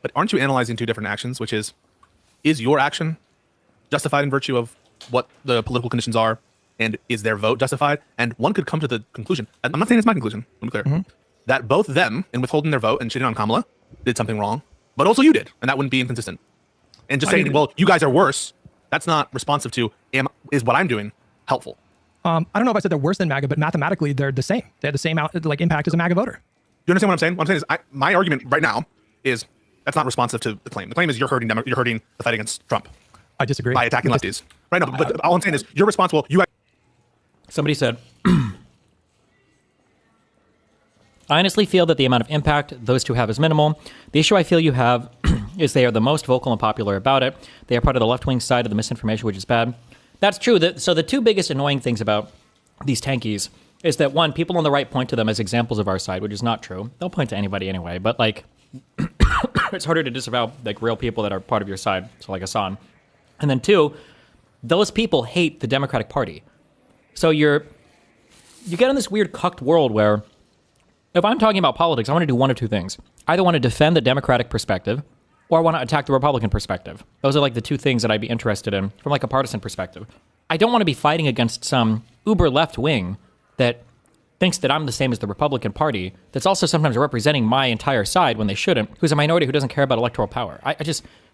But aren't you analyzing 2 different actions, which is your action justified in virtue of what the political conditions are, and is their vote justified? And one could come to the conclusion, I'm not saying it's my conclusion, let me be clear, that both them, in withholding their vote and shitting on Kamala, did something wrong, but also you did, and that wouldn't be inconsistent. And just saying, well, you guys are worse, that's not responsive to, is what I'm doing helpful? I don't know if I said they're worse than MAGA, but mathematically they're the same. They have the same impact as a MAGA voter. You understand what I'm saying? What I'm saying is, my argument right now is that's not responsive to the claim. The claim is you're hurting the fight against Trump I disagree. by attacking lefties. Right now, but all I'm saying is you're responsible. Somebody said, I honestly feel that the amount of impact those 2 have is minimal. The issue I feel you have is they are the most vocal and popular about it. They are part of the left-wing side of the misinformation, which is bad. That's true. So the 2 biggest annoying things about these tankies is that one, people on the right point to them as examples of our side, which is not true. They'll point to anybody anyway, but like it's harder to disavow like real people that are part of your side, so like Hassan. And then two, those people hate the Democratic Party. So you get in this weird cucked world where if I'm talking about politics, I want to do one of two things. I either want to defend the Democratic perspective or I want to attack the Republican perspective. Those are like the two things that I'd be interested in from like a partisan perspective. I don't want to be fighting against some uber left wing that thinks that I'm the same as the Republican Party, that's also sometimes representing my entire side when they shouldn't, who's a minority who doesn't care about electoral power. I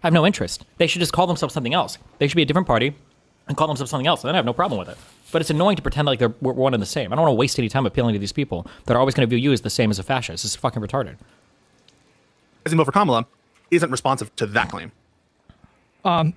have no interest. They should just call themselves something else. They should be a different party and call themselves something else, and then I have no problem with it. But it's annoying to pretend like we're one and the same. I don't want to waste any time appealing to these people that are always going to view you as the same as a fascist. It's fucking retarded. As in vote for Kamala isn't responsive to that claim.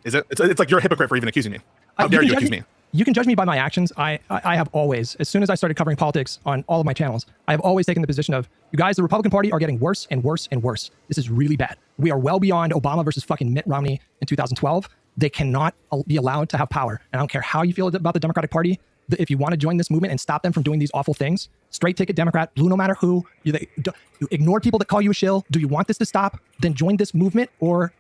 Is it? It's like you're a hypocrite for even accusing me. How dare you accuse me? You can judge me by my actions. I have always, as soon as I started covering politics on all of my channels, I have always taken the position of, you guys, the Republican Party are getting worse and worse and worse. This is really bad. We are well beyond Obama versus fucking Mitt Romney in 2012. They cannot be allowed to have power. And I don't care how you feel about the Democratic Party. If you want to join this movement and stop them from doing these awful things, straight ticket Democrat, blue no matter who, you ignore people that call you a shill. Do you want this to stop? Then join this movement or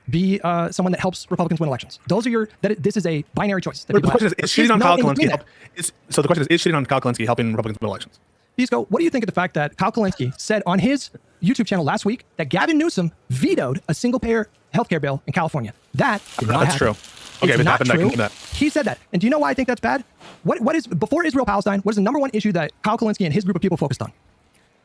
be someone that helps Republicans win elections. Those are this is a binary choice. The question is shitting on Kyle Kalinske. So the question is shitting on Kyle Kalinske helping Republicans win elections? Pisco, what do you think of the fact that Kyle Kalinske said on his YouTube channel last week that Gavin Newsom vetoed a single-payer healthcare bill in California? That did not That's happen. true. Okay, if it happened, I can do that. He said that. And do you know why I think that's bad? What is, before Israel-Palestine, what is the number one issue that Kyle Kalinske and his group of people focused on?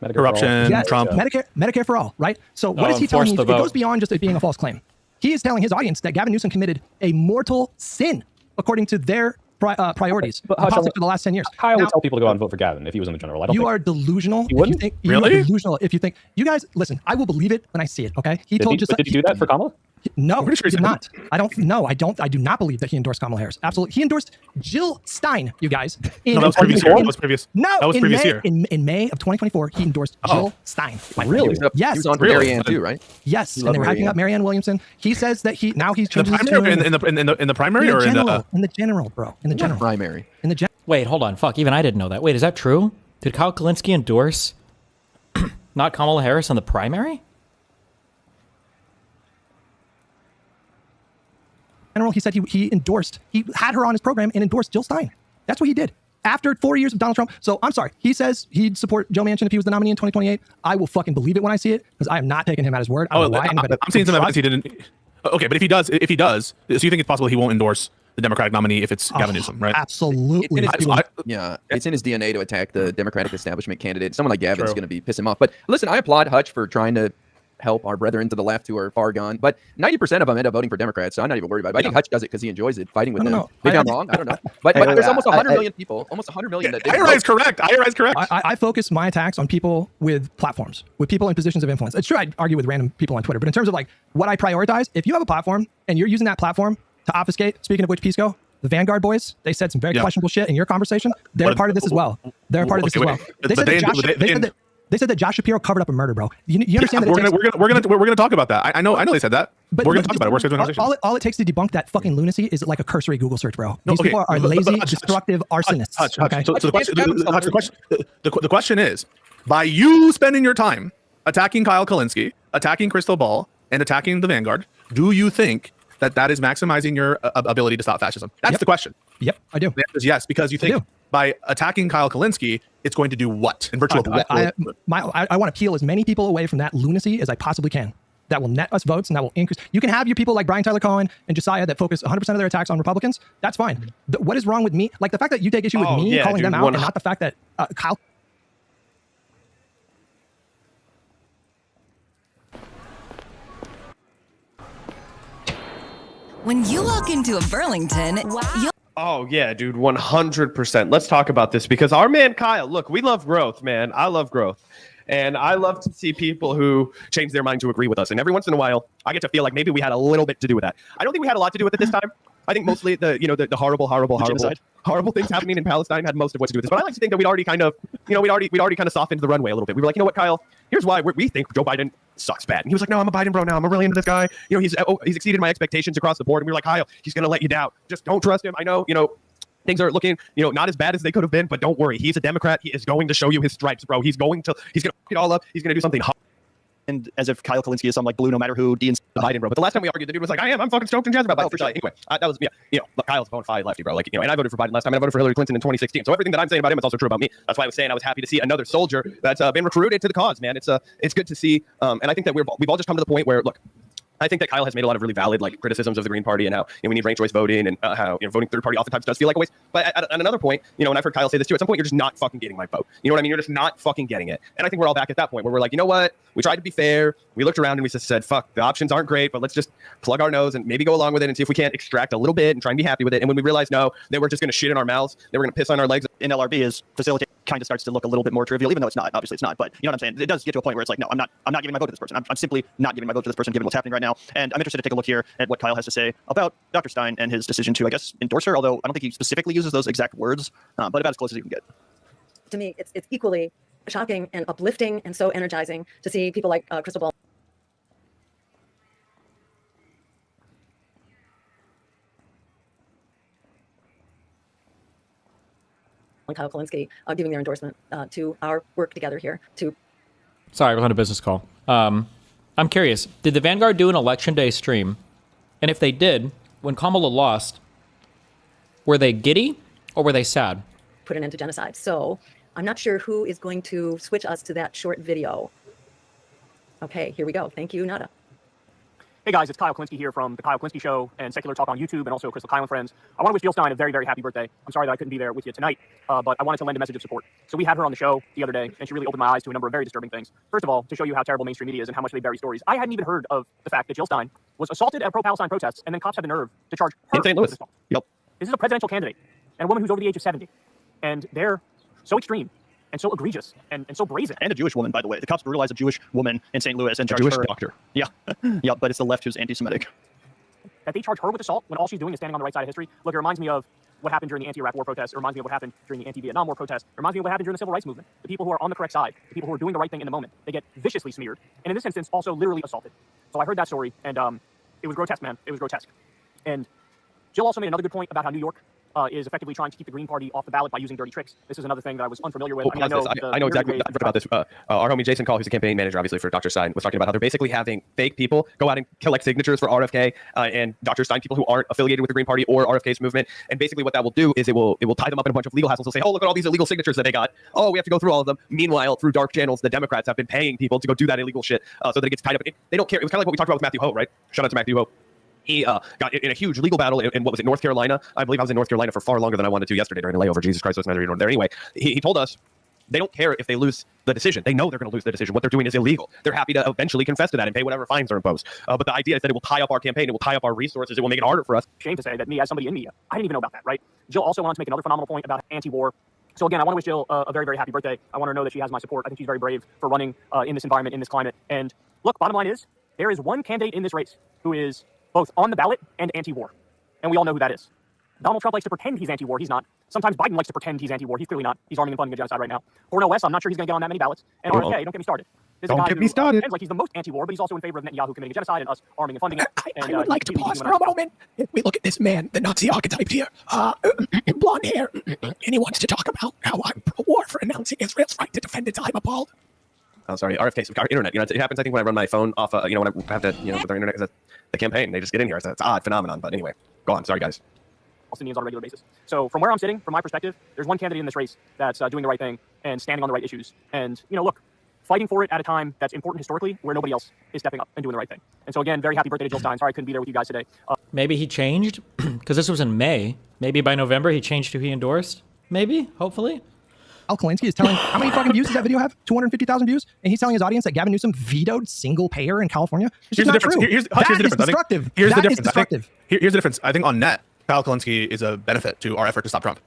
Medicare Corruption, for all. Trump. Medicare for all, right? So what is he telling me? It goes beyond just it being a false claim. He is telling his audience that Gavin Newsom committed a mortal sin according to their priorities in politics for the last 10 years. Kyle would tell people to go out and vote for Gavin if he was in the general. You are delusional. You wouldn't? You are delusional if you think, you guys, listen, I will believe it when I see it, okay? Did he do that for Kamala? No, he did not. I do not believe that he endorsed Kamala Harris. Absolutely. He endorsed Jill Stein, you guys. No, that was previous year. That was previous. No, that was previous year. In May of 2024, he endorsed Jill Stein. Really? Yes. He was on for Marianne too, right? Yes, and they were hyping up Marianne Williamson. He says that he's changing in the primary or in the general, bro. In the general primary. In the general. Wait, hold on. Fuck, even I didn't know that. Wait, is that true? Did Kyle Kalinske endorse not Kamala Harris on the primary? General, he said he had her on his program and endorsed Jill Stein. That's what he did after 4 years of Donald Trump. So I'm sorry. He says he'd support Joe Manchin if he was the nominee in 2028. I will fucking believe it when I see it because I am not taking him at his word. I'm seeing some evidence he didn't. Okay, but if he does, so you think it's possible he won't endorse the Democratic nominee if it's Gavin Newsom, right? Absolutely. It's in his DNA to attack the Democratic establishment candidate. Someone like Gavin's going to be piss him off. But listen, I applaud Hutch for trying to help our brethren to the left who are far gone. But 90% of them end up voting for Democrats, so I'm not even worried about it. I think Hutch does it because he enjoys it, fighting with them. Maybe I'm wrong. I don't know. But there's almost 100 million people. Almost 100 million. That IRA is correct. I focus my attacks on people with platforms, with people in positions of influence. It's true I'd argue with random people on Twitter, but in terms of like what I prioritize, if you have a platform and you're using that platform to obfuscate, speaking of which, Pisco, the Vanguard boys, they said some very questionable shit in your conversation. They're part of this as well. They're part of this as well. They said that Josh Shapiro covered up a murder, bro. You understand that? We're gonna talk about that. I know they said that. But we're gonna talk about it. All it takes to debunk that fucking lunacy is like a cursory Google search, bro. These people are lazy, destructive arsonists. Okay? So the question is, by you spending your time attacking Kyle Kalinske, attacking Crystal Ball, and attacking the Vanguard, do you think that is maximizing your ability to stop fascism? That's the question. Yep, I do. The answer is yes, because you think by attacking Kyle Kalinske, it's going to do what? In virtue of what? I want to peel as many people away from that lunacy as I possibly can. That will net us votes and that will increase. You can have your people like Brian Tyler Cohen and Josiah that focus 100% of their attacks on Republicans. That's fine. What is wrong with me? Like the fact that you take issue with me calling them out and not the fact that Kyle. When you walk into a Burlington, Oh, yeah, dude, 100%. Let's talk about this because our man Kyle, look, we love growth, man. I love growth. And I love to see people who change their mind to agree with us. And every once in a while, I get to feel like maybe we had a little bit to do with that. I don't think we had a lot to do with it this time. I think mostly the horrible things happening in Palestine had most of what to do with this. But I like to think that we'd already kind of softened the runway a little bit. We were like, you know what, Kyle? Here's why we think Joe Biden sucks bad. And he was like, no, I'm a Biden bro now. I'm really into this guy. He's exceeded my expectations across the board. And we were like, Kyle, he's gonna let you down. Just don't trust him. I know, Things are looking, not as bad as they could have been, but don't worry. He's a Democrat. He is going to show you his stripes, bro. He's going to fuck it all up. He's going to do something hot. And as if Kyle Kalinske is some like blue no matter who, Dean Biden, bro. But the last time we argued, the dude was like, I'm fucking stoked and jazzed about Biden. For sure. Anyway, that was, look, Kyle's a bona fide lefty, bro. Like, and I voted for Biden last time, and I voted for Hillary Clinton in 2016. So everything that I'm saying about him is also true about me. That's why I was saying I was happy to see another soldier that's been recruited to the cause, man. It's good to see. And I think that we've all just come to the point where, look, I think that Kyle has made a lot of really valid criticisms of the Green Party and how we need ranked choice voting and how voting third party oftentimes does feel like a waste. But at another point, and I've heard Kyle say this too, at some point you're just not fucking getting my vote. You know what I mean? You're just not fucking getting it. And I think we're all back at that point where we're like, you know what? We tried to be fair. We looked around and we just said, fuck, the options aren't great, but let's just plug our nose and maybe go along with it and see if we can't extract a little bit and try and be happy with it. And when we realized no, they were just going to shit in our mouths, they were going to piss on our legs. in LRB is facilitate kind of starts to look a little bit more trivial, even though it's not. Obviously, it's not. But you know what I'm saying? It does get to a point where it's like, no, I'm not giving my vote to this person. I'm simply not giving my vote to this person, given what's happening right now. And I'm interested to take a look here at what Kyle has to say about Dr. Stein and his decision to, I guess, endorse her. Although I don't think he specifically uses those exact words, but about as close as you can get. To me, it's equally shocking and uplifting and so energizing to see people like Crystal Ball. And Kyle Kalinske giving their endorsement to our work together here. Sorry, I was on a business call. I'm curious, did the Vanguard do an election day stream? And if they did, when Kamala lost, were they giddy or were they sad? Put an end to genocide. So I'm not sure who is going to switch us to that short video. Okay, here we go. Thank you, Nada. Hey guys, it's Kyle Kalinske here from The Kyle Kalinske Show and Secular Talk on YouTube and also Crystal Kyle and Friends. I want to wish Jill Stein a very, very happy birthday. I'm sorry that I couldn't be there with you tonight, but I wanted to lend a message of support. So we had her on the show the other day, and she really opened my eyes to a number of very disturbing things. First of all, to show you how terrible mainstream media is and how much they bury stories. I hadn't even heard of the fact that Jill Stein was assaulted at pro-Palestine protests, and then cops had the nerve to charge her in St. Louis. with assault. Yep. This is a presidential candidate and a woman who's over the age of 70, and they're so extreme and so egregious and so brazen. And a Jewish woman, by the way. The cops brutalized a Jewish woman in St. Louis and A charged Jewish her. doctor. Yeah, yeah, but it's the left who's anti-Semitic. That they charge her with assault when all she's doing is standing on the right side of history. Look, it reminds me of what happened during the anti-Iraq war protests. It reminds me of what happened during the anti-Vietnam war protests. It reminds me of what happened during the civil rights movement. The people who are on the correct side, the people who are doing the right thing in the moment, they get viciously smeared. And in this instance, also literally assaulted. So I heard that story, and it was grotesque, man. It was grotesque. And Jill also made another good point about how New York is effectively trying to keep the Green Party off the ballot by using dirty tricks. This is another thing that I was unfamiliar with. I know exactly. I read about this. Our homie Jason Call, who's the campaign manager, obviously, for Dr. Stein, was talking about how they're basically having fake people go out and collect signatures for RFK and Dr. Stein, people who aren't affiliated with the Green Party or RFK's movement. And basically what that will do is it will tie them up in a bunch of legal hassles. They'll say, oh, look at all these illegal signatures that they got. Oh, we have to go through all of them. Meanwhile, through dark channels, the Democrats have been paying people to go do that illegal shit so that it gets tied up. They don't care. It was kind of like what we talked about with Matthew Ho, right? Shout out to Matthew Ho. He got in a huge legal battle in what was it, North Carolina? I believe I was in North Carolina for far longer than I wanted to yesterday during a layover. Jesus Christ, what's matter there? Anyway, he told us they don't care if they lose the decision. They know they're going to lose the decision. What they're doing is illegal. They're happy to eventually confess to that and pay whatever fines are imposed. But the idea is that it will tie up our campaign. It will tie up our resources. It will make it harder for us. Shame to say that me, as somebody in media, I didn't even know about that, right? Jill also wanted to make another phenomenal point about anti-war. So again, I want to wish Jill a very, very happy birthday. I want her to know that she has my support. I think she's very brave for running in this environment, in this climate. And look, bottom line is, there is one candidate in this race who is both on the ballot and anti-war. And we all know who that is. Donald Trump likes to pretend he's anti-war. He's not. Sometimes Biden likes to pretend he's anti-war. He's clearly not. He's arming and funding a genocide right now. Cornel West, I'm not sure he's going to get on that many ballots. And RFK, don't get me started. Don't get me started. Like he's the most anti-war, but he's also in favor of Netanyahu committing a genocide and us arming and funding it. I would like to pause for a moment. We look at this man, the Nazi archetype here, blonde hair, and he wants to talk about how I'm pro-war for announcing Israel's right to defend its. I'm appalled. Oh, sorry, RFK, our internet. It happens, I think, when I run my phone off, when I have to, with our internet, because the campaign, they just get in here. So it's an odd phenomenon. But anyway, go on. Sorry, guys. Palestinians on a regular basis. So from where I'm sitting, from my perspective, there's one candidate in this race that's doing the right thing and standing on the right issues. And, look, fighting for it at a time that's important historically where nobody else is stepping up and doing the right thing. And so again, very happy birthday to Jill Stein. Sorry I couldn't be there with you guys today. Maybe he changed because this was in May. Maybe by November he changed who he endorsed. Maybe, hopefully. Al Kalinske is telling, how many fucking views does that video have? 250,000 views? And he's telling his audience that Gavin Newsom vetoed single payer in California? Here's the difference. Here's the difference. Destructive. Here's the That is difference. destructive. Here's the difference. I think on net, Kyle Kalinske is a benefit to our effort to stop Trump.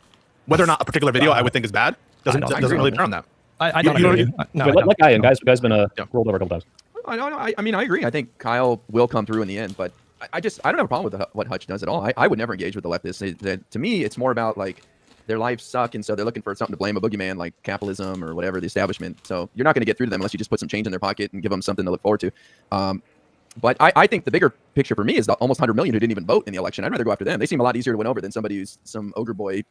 Whether or not a particular video I would think is bad doesn't really matter on that. I don't agree. No, let Guy in. Guy's been rolled over a couple times. I mean, I agree. I think Kyle will come through in the end, but I don't have a problem with what Hutch does at all. I would never engage with the leftists. To me, it's more about like their lives suck, and so they're looking for something to blame a boogeyman like capitalism or whatever, the establishment. So you're not going to get through to them unless you just put some change in their pocket and give them something to look forward to. But I think the bigger picture for me is the almost 100 million who didn't even vote in the election. I'd rather go after them. They seem a lot easier to win over than somebody who's some ogre boy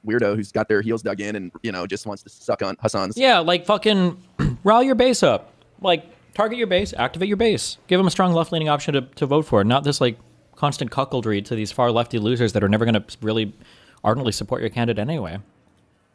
weirdo who's got their heels dug in and, you know, just wants to suck on Hassan's. Yeah, like fucking rile your base up. Like, target your base, activate your base. Give them a strong left-leaning option to vote for, not this, like, constant cuckoldry to these far lefty losers that are never going to really ardently support your candidate anyway.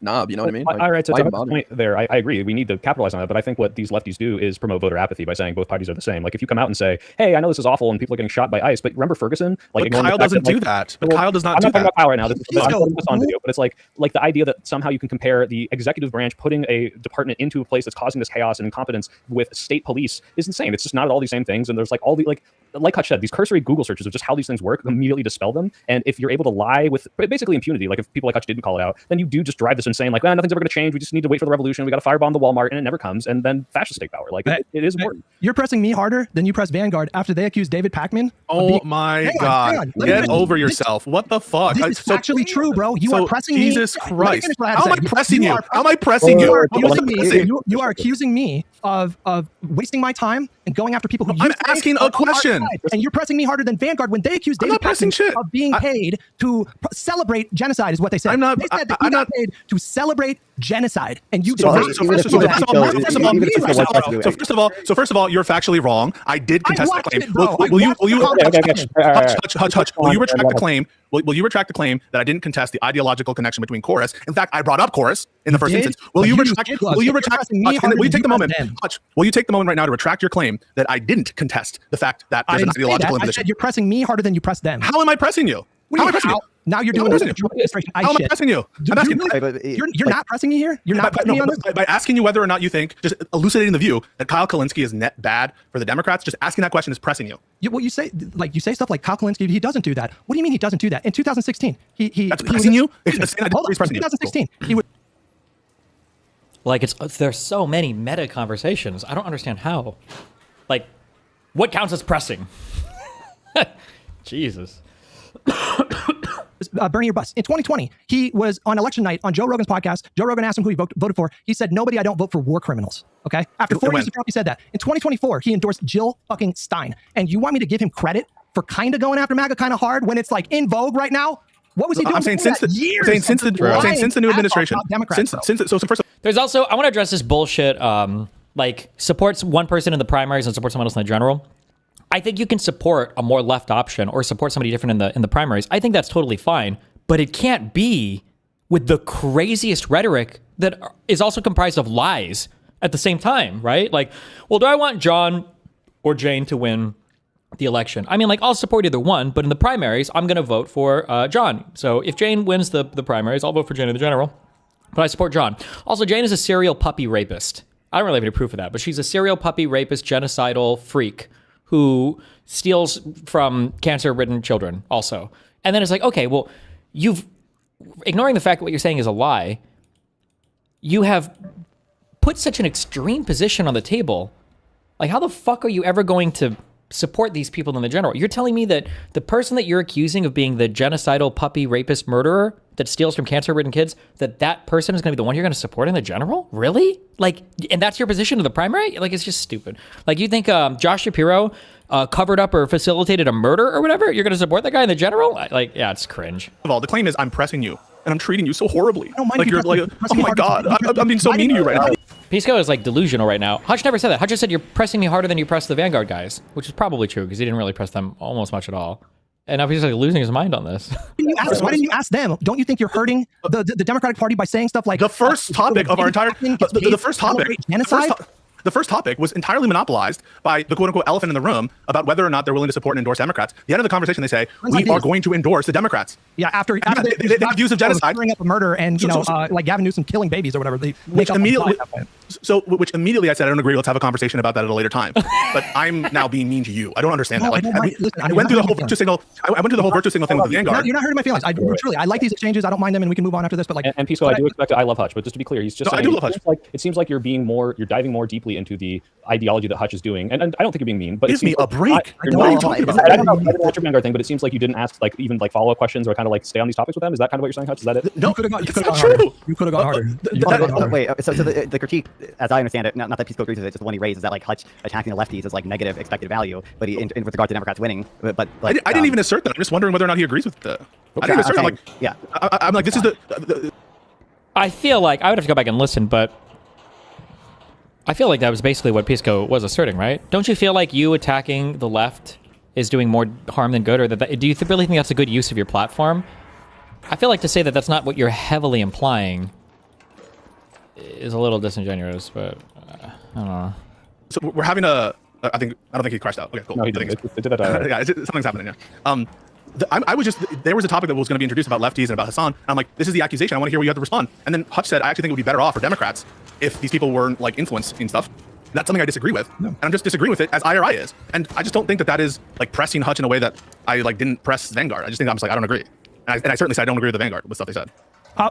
Knob, you know what I mean? All right, so to the point there, I agree. We need to capitalize on that, but I think what these lefties do is promote voter apathy by saying both parties are the same. Like, if you come out and say, "Hey, I know this is awful and people are getting shot by ICE," but remember Ferguson? Like, but Kyle doesn't do that. But Kyle does not do that. I'm not talking about Kyle right now. I'm putting this on video, but it's like the idea that somehow you can compare the executive branch putting a department into a place that's causing this chaos and incompetence with state police is insane. It's just not all these same things, and there's like all the like Hutch said, these cursory Google searches of just how these things work immediately dispel them. And if you're able to lie with basically impunity, like if people like Hutch didn't call it out, then you do just drive this insane, like, well, nothing's ever going to change. We just need to wait for the revolution. We got to firebomb the Walmart, and it never comes. And then fascists take power. Like, it is important. You're pressing me harder than you press Vanguard after they accused David Pacman. Oh my God! Get over yourself. What the fuck? This is actually true, bro. You are pressing me. Jesus Christ! How am I pressing you? How am I pressing you? You are accusing me of wasting my time and going after people who. I'm asking a question, and you're pressing me harder than Vanguard when they accused David Pacman of being paid to celebrate genocide. Is what they said. They said that he got paid to celebrate genocide, and you. First of all, you're factually wrong. I did contest that claim. Will you retract the claim? Will you retract the claim that I didn't contest the ideological connection between Chorus? In fact, I brought up Chorus in the first instance. Will you retract? Will you take the moment? Will you take the moment right now to retract your claim that I didn't contest the fact that there's an ideological imposition? I said you're pressing me harder than you press them. How am I pressing you? How am I pressing you? Now you're doing this. How am I pressing you? I'm asking. You're not pressing me here. You're not pressing me on this. By asking you whether or not you think, just elucidating the view that Kyle Kalinske is net bad for the Democrats, just asking that question is pressing you. You say stuff like Kyle Kalinske. He doesn't do that. What do you mean he doesn't do that? In 2016, that's pressing you. Hold on. 2016, he would. Like there's so many meta conversations. I don't understand how. Like, what counts as pressing? Jesus. Bernie or bust. In 2020, he was on election night on Joe Rogan's podcast. Joe Rogan asked him who he voted for. He said, "Nobody. I don't vote for war criminals." Okay. After 4 years of Trump, he said that. In 2024, he endorsed Jill fucking Stein. And you want me to give him credit for kind of going after MAGA kind of hard when it's like in vogue right now? What was he doing? I'm saying since the new administration. So first of all, there's also, I want to address this bullshit. Like, supports one person in the primaries and supports someone else in the general. I think you can support a more left option or support somebody different in the primaries. I think that's totally fine, but it can't be with the craziest rhetoric that is also comprised of lies at the same time, right? Like, well, do I want John or Jane to win the election? I mean, like, I'll support either one, but in the primaries, I'm going to vote for John. So if Jane wins the primaries, I'll vote for Jane in the general, but I support John. Also, Jane is a serial puppy rapist. I don't really have any proof of that, but she's a serial puppy rapist, genocidal freak who steals from cancer-ridden children also. And then it's like, okay, well, ignoring the fact that what you're saying is a lie, you have put such an extreme position on the table. Like, how the fuck are you ever going to support these people in the general? You're telling me that the person that you're accusing of being the genocidal puppy rapist murderer that steals from cancer-ridden kids, that person is going to be the one you're going to support in the general? Really? Like, and that's your position in the primary? Like, it's just stupid. Like, you think Josh Shapiro covered up or facilitated a murder or whatever? You're going to support that guy in the general? Like, yeah, it's cringe. First of all, the claim is I'm pressing you and I'm treating you so horribly. Like, you're like, oh my God, I'm being so mean to you right now. Pisco is like delusional right now. Hutch never said that. Hutch just said you're pressing me harder than you press the Vanguard guys, which is probably true because he didn't really press them almost much at all. And now he's like losing his mind on this. Why didn't you ask them? Don't you think you're hurting the Democratic Party by saying stuff like the first topic of our entire the first topic was entirely monopolized by the quote-unquote elephant in the room about whether or not they're willing to support and endorse Democrats. At the end of the conversation, they say, we are going to endorse the Democrats. Yeah, after they have views of genocide. Up a murder and, like Gavin Newsom killing babies or whatever. Which immediately I said, I don't agree. Let's have a conversation about that at a later time. But I'm now being mean to you. I don't understand that. Like, I went through the whole virtue signal. I went through the whole virtue signal thing with the Vanguard. You're not hurting my feelings. Truly, I like these exchanges. I don't mind them, and we can move on after this. But like, and Pisco, I do expect it. I love Hutch, but just to be clear, he's just saying, I do love Hutch. It seems like you're diving more deeply into the ideology that Hutch is doing, and I don't think you're being mean, but give me a break. I don't know what your Vanguard thing, but it seems like you didn't ask even follow-up questions or kind of like stay on these topics with them. Is that kind of what you're saying, Hutch? Is that it? No, you could have gone harder. You could have gone harder. Wait, so the critique as I understand it, not that Peace Code agrees with it, just the one he raised is that like Hutch attacking the lefties is like negative expected value, but he, in with regard to Democrats winning, but like, I didn't even assert that. I'm just wondering whether or not he agrees with the. I didn't assert. I'm like, yeah. I'm like, this is the. I feel like I would have to go back and listen, but I feel like that was basically what Pisco was asserting, right? Don't you feel like you attacking the left is doing more harm than good, or do you really think that's a good use of your platform? I feel like to say that that's not what you're heavily implying is a little disingenuous, but I don't know. So we're having a. I don't think he crashed out. Okay, cool. No, he didn't. It did that. Yeah, something's happening. Yeah. I was just there was a topic that was going to be introduced about lefties and about Hassan. And I'm like, this is the accusation. I want to hear what you have to respond. And then Hutch said, I actually think it would be better off for Democrats if these people weren't like influenced in stuff. That's something I disagree with, and I'm just disagreeing with it as IRI is. And I just don't think that that is like pressing Hutch in a way that I like didn't press Vanguard. I just think I'm just like I don't agree, and I certainly said I don't agree with the Vanguard with stuff they said.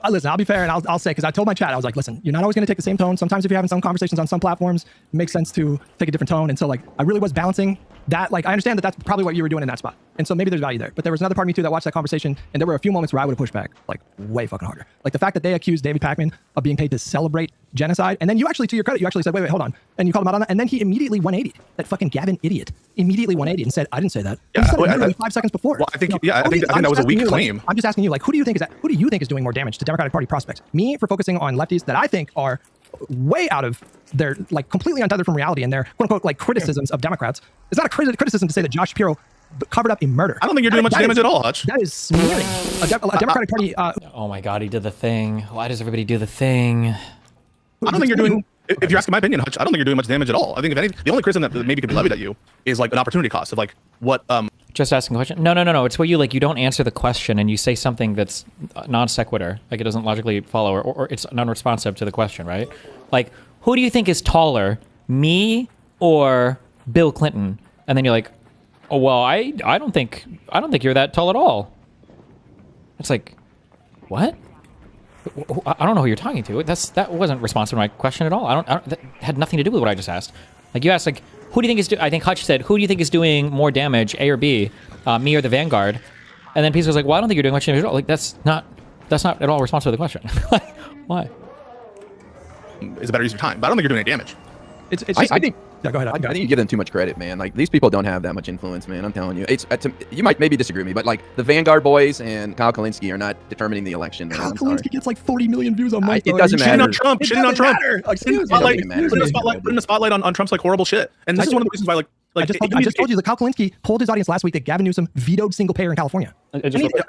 Listen, I'll be fair, and I'll say, because I told my chat, I was like, listen, you're not always going to take the same tone. Sometimes if you're having some conversations on some platforms, it makes sense to take a different tone. And so, like, I really was balancing that. Like, I understand that that's probably what you were doing in that spot. And so maybe there's value there. But there was another part of me, too, that watched that conversation, and there were a few moments where I would have pushed back, like, way fucking harder. Like, the fact that they accused David Pakman of being paid to celebrate genocide, and then you actually, to your credit, you actually said, wait, hold on. And you called him out on that, and then he immediately 180'd. That fucking Gavin idiot immediately 180'd and said, I didn't say that. Yeah, he said it literally 5 seconds before. Well, I think, I think that was a weak claim. Like, I'm just asking you, like, who do you think is doing more damage to Democratic Party prospects? Me for focusing on lefties that I think are way out of their, like, completely untethered from reality and their quote unquote like criticisms of Democrats. It's not a criticism to say that Josh Shapiro covered up a murder. I don't think you're doing much damage at all, Hutch. That is smearing a Democratic Party. Oh my God, he did the thing. Why does everybody do the thing? I don't think you're doing. If you're asking my opinion, Hutch, I don't think you're doing much damage at all. I think if anything, the only criticism that maybe could be levied at you is like an opportunity cost of like what. Just asking a question. No. It's where you like you don't answer the question and you say something that's non sequitur, like it doesn't logically follow, or it's non-responsive to the question, right? Like, who do you think is taller, me or Bill Clinton? And then you're like, oh well, I don't think you're that tall at all. It's like, what? I don't know who you're talking to. That wasn't responsive to my question at all. That had nothing to do with what I just asked. Like you asked, like, who do you think is I think Hutch said, who do you think is doing more damage, A or B, me or the Vanguard? And then Peace was like, well, I don't think you're doing much damage at all. Like that's not at all responsive to the question. Like, why? It's a better use of time, but I don't think you're doing any damage. It's just, I think. Yeah, go ahead. I think you give them too much credit, man. Like these people don't have that much influence, man. I'm telling you. You might maybe disagree with me, but like the Vanguard boys and Kyle Kalinske are not determining the election. Man. Kyle Kalinske gets like 40 million views a month. It doesn't matter. Shitting on Trump. Shitting on Trump. Putting the spotlight on Trump's like horrible shit. And this is one of the reasons why like I just told you that Kyle Kalinske told his audience last week that Gavin Newsom vetoed single payer in California.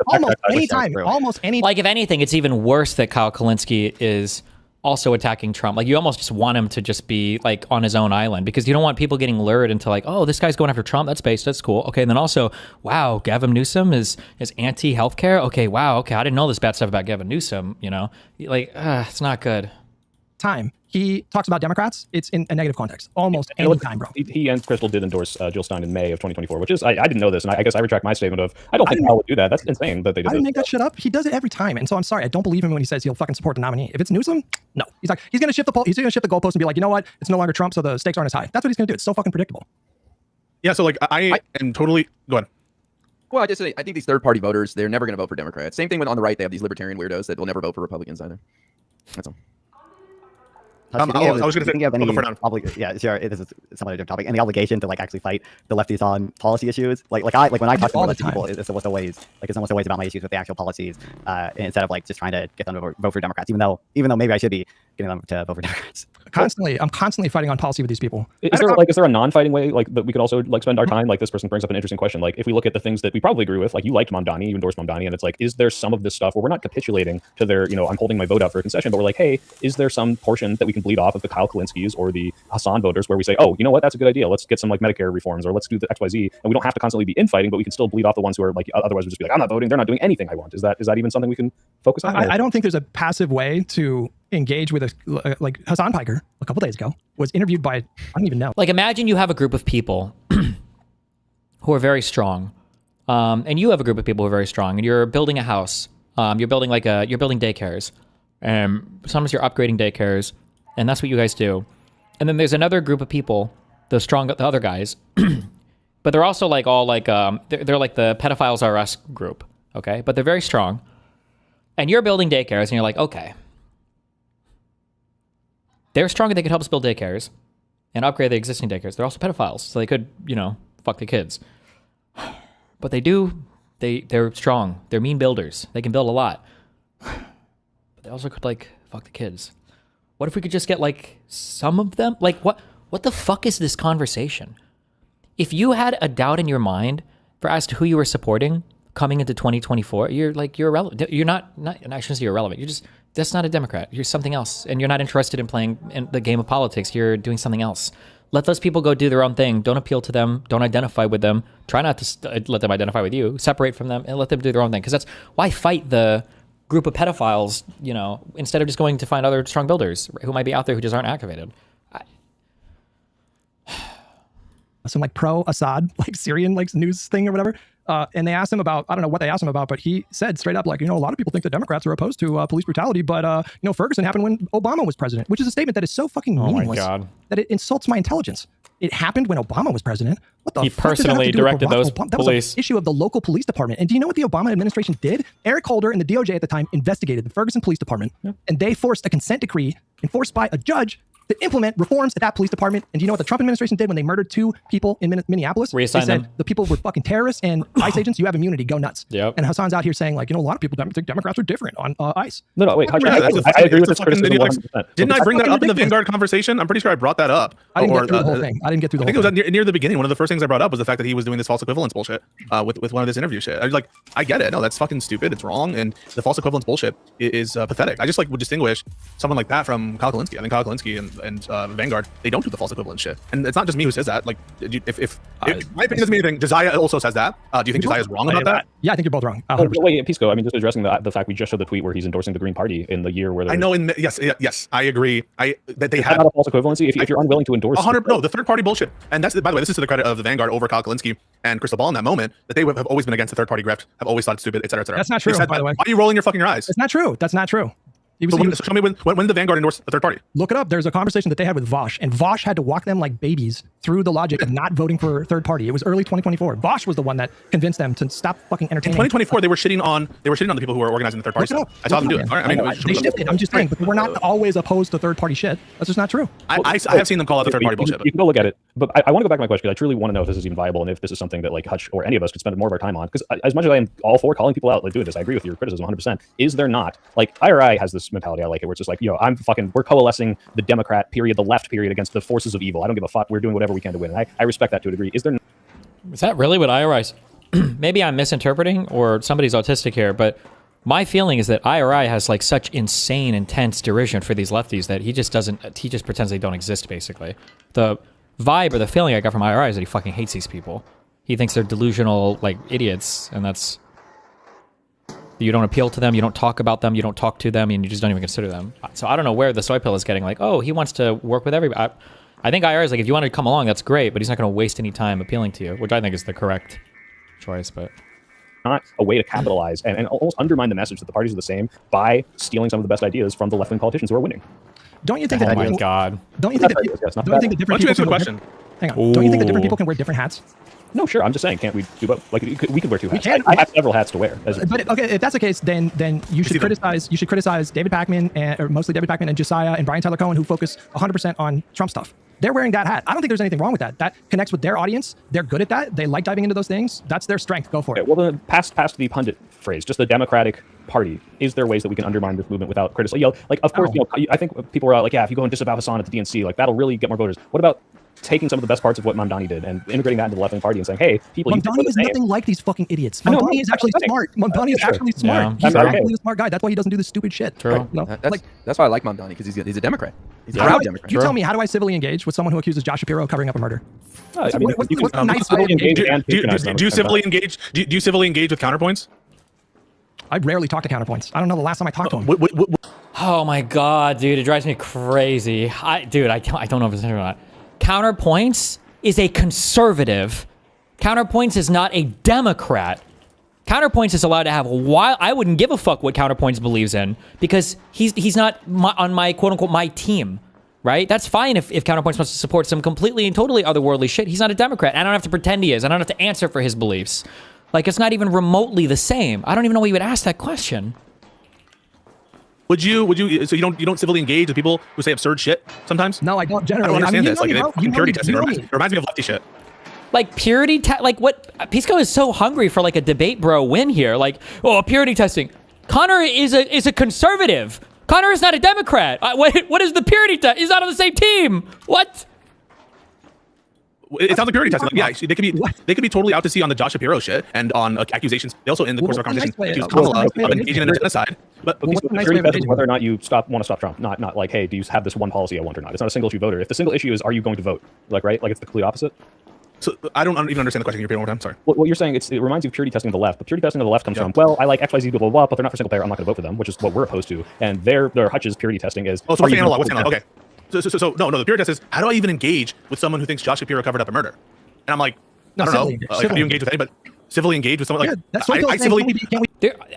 Almost any. Like if anything, it's even worse that Kyle Kalinske is also attacking Trump. Like you almost just want him to just be like on his own island because you don't want people getting lured into like, oh, this guy's going after Trump. That's based. That's cool. Okay. And then also, wow, Gavin Newsom is anti-healthcare. Okay. Wow. Okay. I didn't know this bad stuff about Gavin Newsom. You know, like it's not good. Time. He talks about Democrats. It's in a negative context. Almost any time, bro. He and Crystal did endorse Jill Stein in May of 2024, which is, I didn't know this, and I guess I retract my statement of, I don't think Kyle would do that. That's insane that they did I didn't make that shit up. He does it every time. And so I'm sorry. I don't believe him when he says he'll fucking support the nominee. If it's Newsom, no. He's like, he's going to shift the goalpost and be like, you know what? It's no longer Trump, so the stakes aren't as high. That's what he's going to do. It's so fucking predictable. Yeah, so like I am totally... Go ahead. Well, I think these third-party voters, they're never going to vote for Democrats. Same thing with on the right. They have these libertarian weirdos that will never vote for Republicans either. That's all. I was going to say, probably, yeah, sure. This is somewhat a different topic. Any obligation to like actually fight the lefties on policy issues, when I talk to lefty people, it's almost always about my issues with the actual policies, instead of like just trying to get them to vote for Democrats. Even though maybe I should be getting them to vote for Democrats. I'm constantly fighting on policy with these people. Is there a non-fighting way like that we could also like spend our time? Like this person brings up an interesting question. Like if we look at the things that we probably agree with, like you liked Mamdani, you endorsed Mamdani, and it's like, is there some of this stuff where we're not capitulating to their, I'm holding my vote out for a concession, but we're like, hey, is there some portion that we can bleed off of the Kyle Kalinskis or the Hassan voters where we say, oh, you know what, that's a good idea. Let's get some like Medicare reforms or let's do the XYZ, and we don't have to constantly be infighting, but we can still bleed off the ones who are like otherwise would just be like, I'm not voting. They're not doing anything I want. Is that even something we can focus on? I don't think there's a passive way to engage with like Hassan Piker a couple days ago was interviewed by, I don't even know. Like imagine you have a group of people who are very strong, and you have a group of people who are very strong, and you're building a house. You're building daycares, and sometimes you're upgrading daycares, and that's what you guys do. And then there's another group of people, the other guys, but they're also like all like they're like the pedophiles are us group, okay? But they're very strong, and you're building daycares, and you're like, okay. They're stronger. They could help us build daycares and upgrade the existing daycares. They're also pedophiles, so they could, you know, fuck the kids. But they're strong. They're mean builders. They can build a lot. But they also could, like, fuck the kids. What if we could just get, like, some of them? Like, what the fuck is this conversation? If you had a doubt in your mind as to who you were supporting coming into 2024, you're irrelevant. You're not I shouldn't say you're irrelevant. You're just, that's not a Democrat. You're something else. And you're not interested in playing in the game of politics. You're doing something else. Let those people go do their own thing. Don't appeal to them. Don't identify with them. Try not to let them identify with you. Separate from them and let them do their own thing. Because that's why fight the group of pedophiles, you know, instead of just going to find other strong builders who might be out there who just aren't activated. Some like pro-Assad, like Syrian like news thing or whatever. And they asked him about, I don't know what they asked him about, but he said straight up, like, you know, a lot of people think the Democrats are opposed to police brutality, but, you know, Ferguson happened when Obama was president, which is a statement that is so fucking meaningless that it insults my intelligence. It happened when Obama was president. What the he fuck personally does that have to do with directed those Barack Obama? That police. was an issue of the local police department. And do you know what the Obama administration did? Eric Holder and the DOJ at the time investigated the Ferguson Police Department, and they forced a consent decree enforced by a judge to implement reforms at that police department. And do you know what the Trump administration did when they murdered 2 people in Minneapolis? Reassign they said them. the people were fucking terrorists and ICE agents. You have immunity. Go nuts. Yep. And Hassan's out here saying, like, you know, a lot of people think Democrats are different on ICE. No, wait. I agree with this criticism 100%. Didn't I bring that up in the Vanguard conversation? I'm pretty sure I brought that up. I didn't get through the whole thing. I didn't get through the whole thing. I think it was near the beginning. One of the first things I brought up was the fact that he was doing this false equivalence bullshit with one of this interview shit. I was like, I get it. No, that's fucking stupid. It's wrong. And the false equivalence bullshit is pathetic. I just like would distinguish someone like that from Kyle Kalinske. I think Kyle Kalinske and Vanguard, they don't do the false equivalence shit. And it's not just me who says that. Like, if my opinion doesn't mean anything, Josiah also says that. Do you think Josiah is wrong about that? Yeah, I think you're both wrong. Wait, Pisco, I mean, just addressing the fact we just showed the tweet where he's endorsing the Green Party in the year where I know. Yes, I agree. That they have not a false equivalency. If you're unwilling to endorse 100, no, the third party bullshit. And that's, by the way, this is to the credit of the Vanguard over Kyle Kalinske and Crystal Ball in that moment, that they have always been against the third party grift, have always thought it's stupid, et cetera, et cetera. That's not true, by the way. Why are you rolling your fucking eyes? It's not true. That's not true. Show me when the Vanguard endorsed the third party. Look it up. There's a conversation that they had with Vosh, and Vosh had to walk them like babies through the logic of not voting for third party. It was early 2024. Vosh was the one that convinced them to stop fucking entertaining. In 2024, they were shitting on the people who were organizing the third party stuff. I saw them do it. All right, I mean, they shifted. I'm just saying, but we're not always opposed to third party shit. That's just not true. I have seen them call out the third party bullshit. You can go look at it, but I want to go back to my question because I truly want to know if this is even viable and if this is something that like Hutch or any of us could spend more of our time on. Because as much as I am all for calling people out, like doing this, I agree with your criticism 100%. Is there not, like, IRI has this mentality, I like it, where it's just like, you know, we're coalescing the Democrat period, the left period against the forces of evil. I don't give a fuck. We're doing whatever we can to win. And I respect that to a degree. Is that really what IRI's? Maybe I'm misinterpreting or somebody's autistic here, but my feeling is that IRI has like such insane, intense derision for these lefties that he just pretends they don't exist, basically. The vibe or the feeling I got from IRI is that he fucking hates these people. He thinks they're delusional, like, idiots, and that's... You don't appeal to them, you don't talk about them, you don't talk to them, and you just don't even consider them. So I don't know where the soy pill is getting, like, oh, he wants to work with everybody. I think IR is like, if you want to come along, that's great, but he's not going to waste any time appealing to you, which I think is the correct choice, but... not a way to capitalize and almost undermine the message that the parties are the same by stealing some of the best ideas from the left-wing politicians who are winning. Don't you think that... Oh my God. Don't you think that different people... Why don't you answer the question? Hang on. Don't you think that different people can wear different hats? No, sure. I'm just saying, can't we do both? Like, we could wear two hats. can. I have several hats to wear. But okay, if that's the case, then you should criticize David Pakman, or mostly David Pakman and Josiah and Brian Tyler Cohen, who focus 100% on Trump stuff. They're wearing that hat. I don't think there's anything wrong with that. That connects with their audience. They're good at that. They like diving into those things. That's their strength. Go for it. Well, then past the pundit phrase, just the Democratic Party. Is there ways that we can undermine this movement without criticism? You know, like, of course, you know, I think people were like, yeah, if you go and disavow Hassan at the DNC, like, that'll really get more voters. What about taking some of the best parts of what Mamdani did and integrating that into the left-wing party and saying, hey, people... Mamdani is nothing like these fucking idiots. Mamdani is actually smart. Mamdani is actually smart. He's actually a smart guy. That's why he doesn't do this stupid shit. True. No, that's why I like Mamdani, because he's a Democrat. He's a proud Democrat. You tell me, how do I civilly engage with someone who accuses Josh Shapiro of covering up a murder? I mean, what's a nice way to engage and do you civilly engage? Do you civilly engage with counterpoints? I rarely talk to counterpoints. I don't know the last time I talked to him. Oh my God, dude, it drives me crazy. I don't know if it's true or not. Counterpoints is a conservative. Counterpoints is not a Democrat. Counterpoints is allowed to have I wouldn't give a fuck what Counterpoints believes in because he's not on my quote unquote my team, right? That's fine if Counterpoints wants to support some completely and totally otherworldly shit. He's not a Democrat. I don't have to pretend he is. I don't have to answer for his beliefs. Like, it's not even remotely the same. I don't even know why you would ask that question. Would you? So you don't civilly engage with people who say absurd shit sometimes? No, I don't generally. I don't understand this. Like you know fucking me, purity bro. testing You know it reminds me of lefty shit. Like purity, like what? Pisco is so hungry for like a debate bro win here. Like, oh, purity testing. Connor is a conservative. Connor is not a Democrat. What is the purity test? He's not on the same team. What? It sounds like purity testing. Like, yeah, they could be totally out to sea on the Josh Shapiro shit and on accusations. They also in the course of our conversation accused Kamala of engaging in a genocide. But purity testing is whether or not you want to stop Trump, not like, hey, do you have this one policy I want or not? It's not a single issue voter. If the single issue is, are you going to vote? Like, right? Like it's the complete opposite. So I don't even understand the question. Can you repeat it one more time? Sorry. What you're saying, it reminds you of purity testing of the left, but purity testing of the left comes from, well, I like XYZ, blah, blah, blah, but they're not for single payer, I'm not going to vote for them, which is what we're opposed to. And their Hutch's purity testing is... Oh, so what's the analog? Okay. So no, the purity test is, how do I even engage with someone who thinks Josh Shapiro covered up a murder? And I'm like, I don't know. Like, how do you engage with anybody? Civilly engage with someone? Like, I civilly...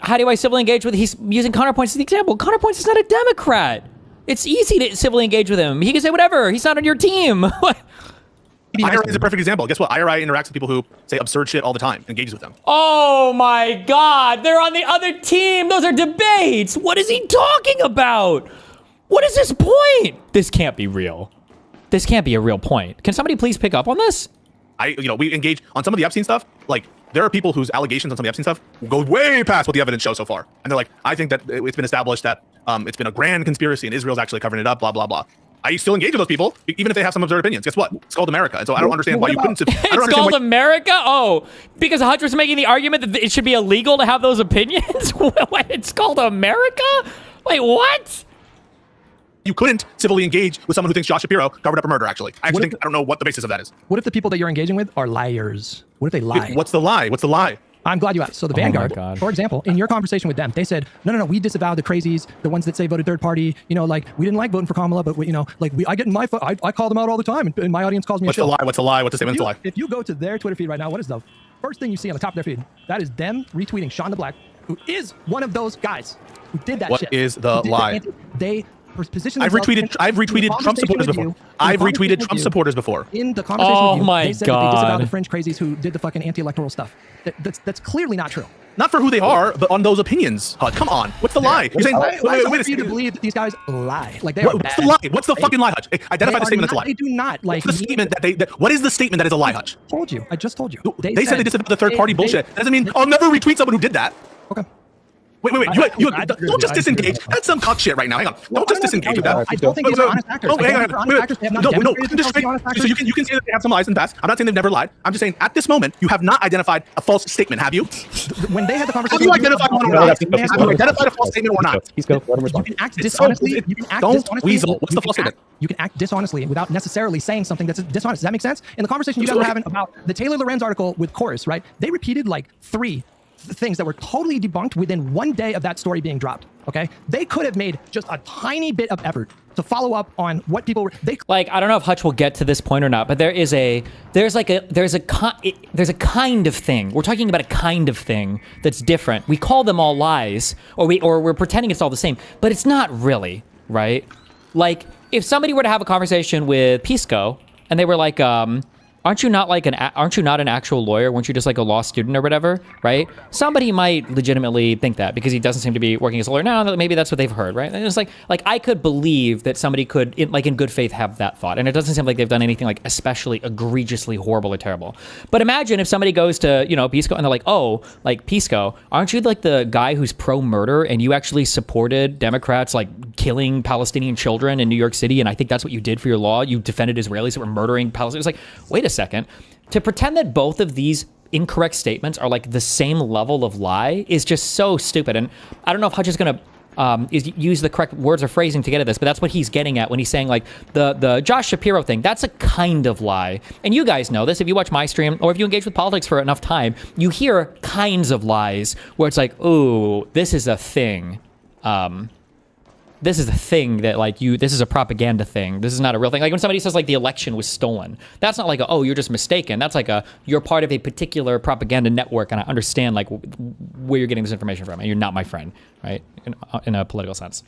How do I civilly engage with... He's using Connor Points as the example. Connor Points is not a Democrat. It's easy to civilly engage with him. He can say whatever. He's not on your team. IRI is a perfect example. Guess what? IRI interacts with people who say absurd shit all the time, engages with them. Oh my God, they're on the other team. Those are debates. What is he talking about? What is his point? This can't be real. This can't be a real point. Can somebody please pick up on this? We engage on some of the Epstein stuff. Like, there are people whose allegations on some of the Epstein stuff go way past what the evidence shows so far. And they're like, I think that it's been established that it's been a grand conspiracy and Israel's actually covering it up, blah, blah, blah. I still engage with those people, even if they have some absurd opinions. Guess what? It's called America. And so I don't understand why you couldn't... It's called America? Oh, because Hutch was making the argument that it should be illegal to have those opinions? It's called America? Wait, what? You couldn't civilly engage with someone who thinks Josh Shapiro covered up a murder, actually. I don't know what the basis of that is. What if the people that you're engaging with are liars? What if they lie? What's the lie? What's the lie? I'm glad you asked. So the Vanguard, for example, in your conversation with them, they said, no, we disavow the crazies, the ones that say voted third party. You know, like we didn't like voting for Kamala, but I get in my I call them out all the time, and my audience calls me. What's the lie? What's the lie? What's the statement? What's the lie? If you go to their Twitter feed right now, what is the first thing you see on the top of their feed? That is them retweeting Sean the Black, who is one of those guys who did that shit. What is the lie? I've retweeted Trump supporters before. I've retweeted Trump supporters before. In the conversation with you, my they said God. that they disavowed the fringe crazies who did the fucking anti-electoral stuff. That's clearly not true. Not for who they are, but on those opinions. Come on. What's the lie? You're saying, wait a second. You to believe that these guys lie. Like they are What's the lie? What's the fucking lie, Hutch? Identify the statement that's a lie. They do not. Like, what's the statement what is the statement that is a lie, Hutch? I just told you. They said they disavowed the third party bullshit. That doesn't mean I'll never retweet someone who did that. Okay. Wait. Don't just disengage. That's some cock shit right now. Hang on. Don't just disengage with that. I don't think these are honest actors. No, hang on. No. So you can say that they have some lies in the past. I'm not saying they've never lied. I'm just saying at this moment, you have not identified a false statement, have you? When they had the conversation, have you identified one or not? Have you identified a false statement or not? He's go. Let him respond. You can act dishonestly. Don't weasel. What's the false statement? You can act dishonestly without necessarily saying something that's dishonest. Does that make sense? In the conversation you guys were having about the Taylor Lorenz article with Chorus, right? They repeated like 3 things that were totally debunked within 1 day of that story being dropped. Okay, they could have made just a tiny bit of effort to follow up on what people were. Like, I don't know if Hutch will get to this point or not, but there's a kind of thing. We're talking about a kind of thing that's different. We call them all lies, or we're pretending it's all the same, but it's not really, right? Like, if somebody were to have a conversation with Pisco and they were like, aren't you not an actual lawyer? Weren't you just like a law student or whatever, right? Somebody might legitimately think that because he doesn't seem to be working as a lawyer now. Maybe that's what they've heard, right? And it's like I could believe that somebody could, in good faith, have that thought. And it doesn't seem like they've done anything like especially egregiously horrible or terrible. But imagine if somebody goes to, Pisco and they're like, oh, like Pisco, aren't you like the guy who's pro-murder and you actually supported Democrats like killing Palestinian children in New York City? And I think that's what you did for your law. You defended Israelis that were murdering Palestinians. It's like, wait a second. To pretend that both of these incorrect statements are like the same level of lie is just so stupid. And I don't know if Hutch is going to use the correct words or phrasing to get at this, but that's what he's getting at when he's saying like the Josh Shapiro thing. That's a kind of lie. And you guys know this. If you watch my stream or if you engage with politics for enough time, you hear kinds of lies where it's like, ooh, this is a thing. This is a thing that this is a propaganda thing. This is not a real thing. Like when somebody says like the election was stolen, that's not like oh, you're just mistaken. That's like you're part of a particular propaganda network and I understand like where you're getting this information from and you're not my friend, right? In a political sense.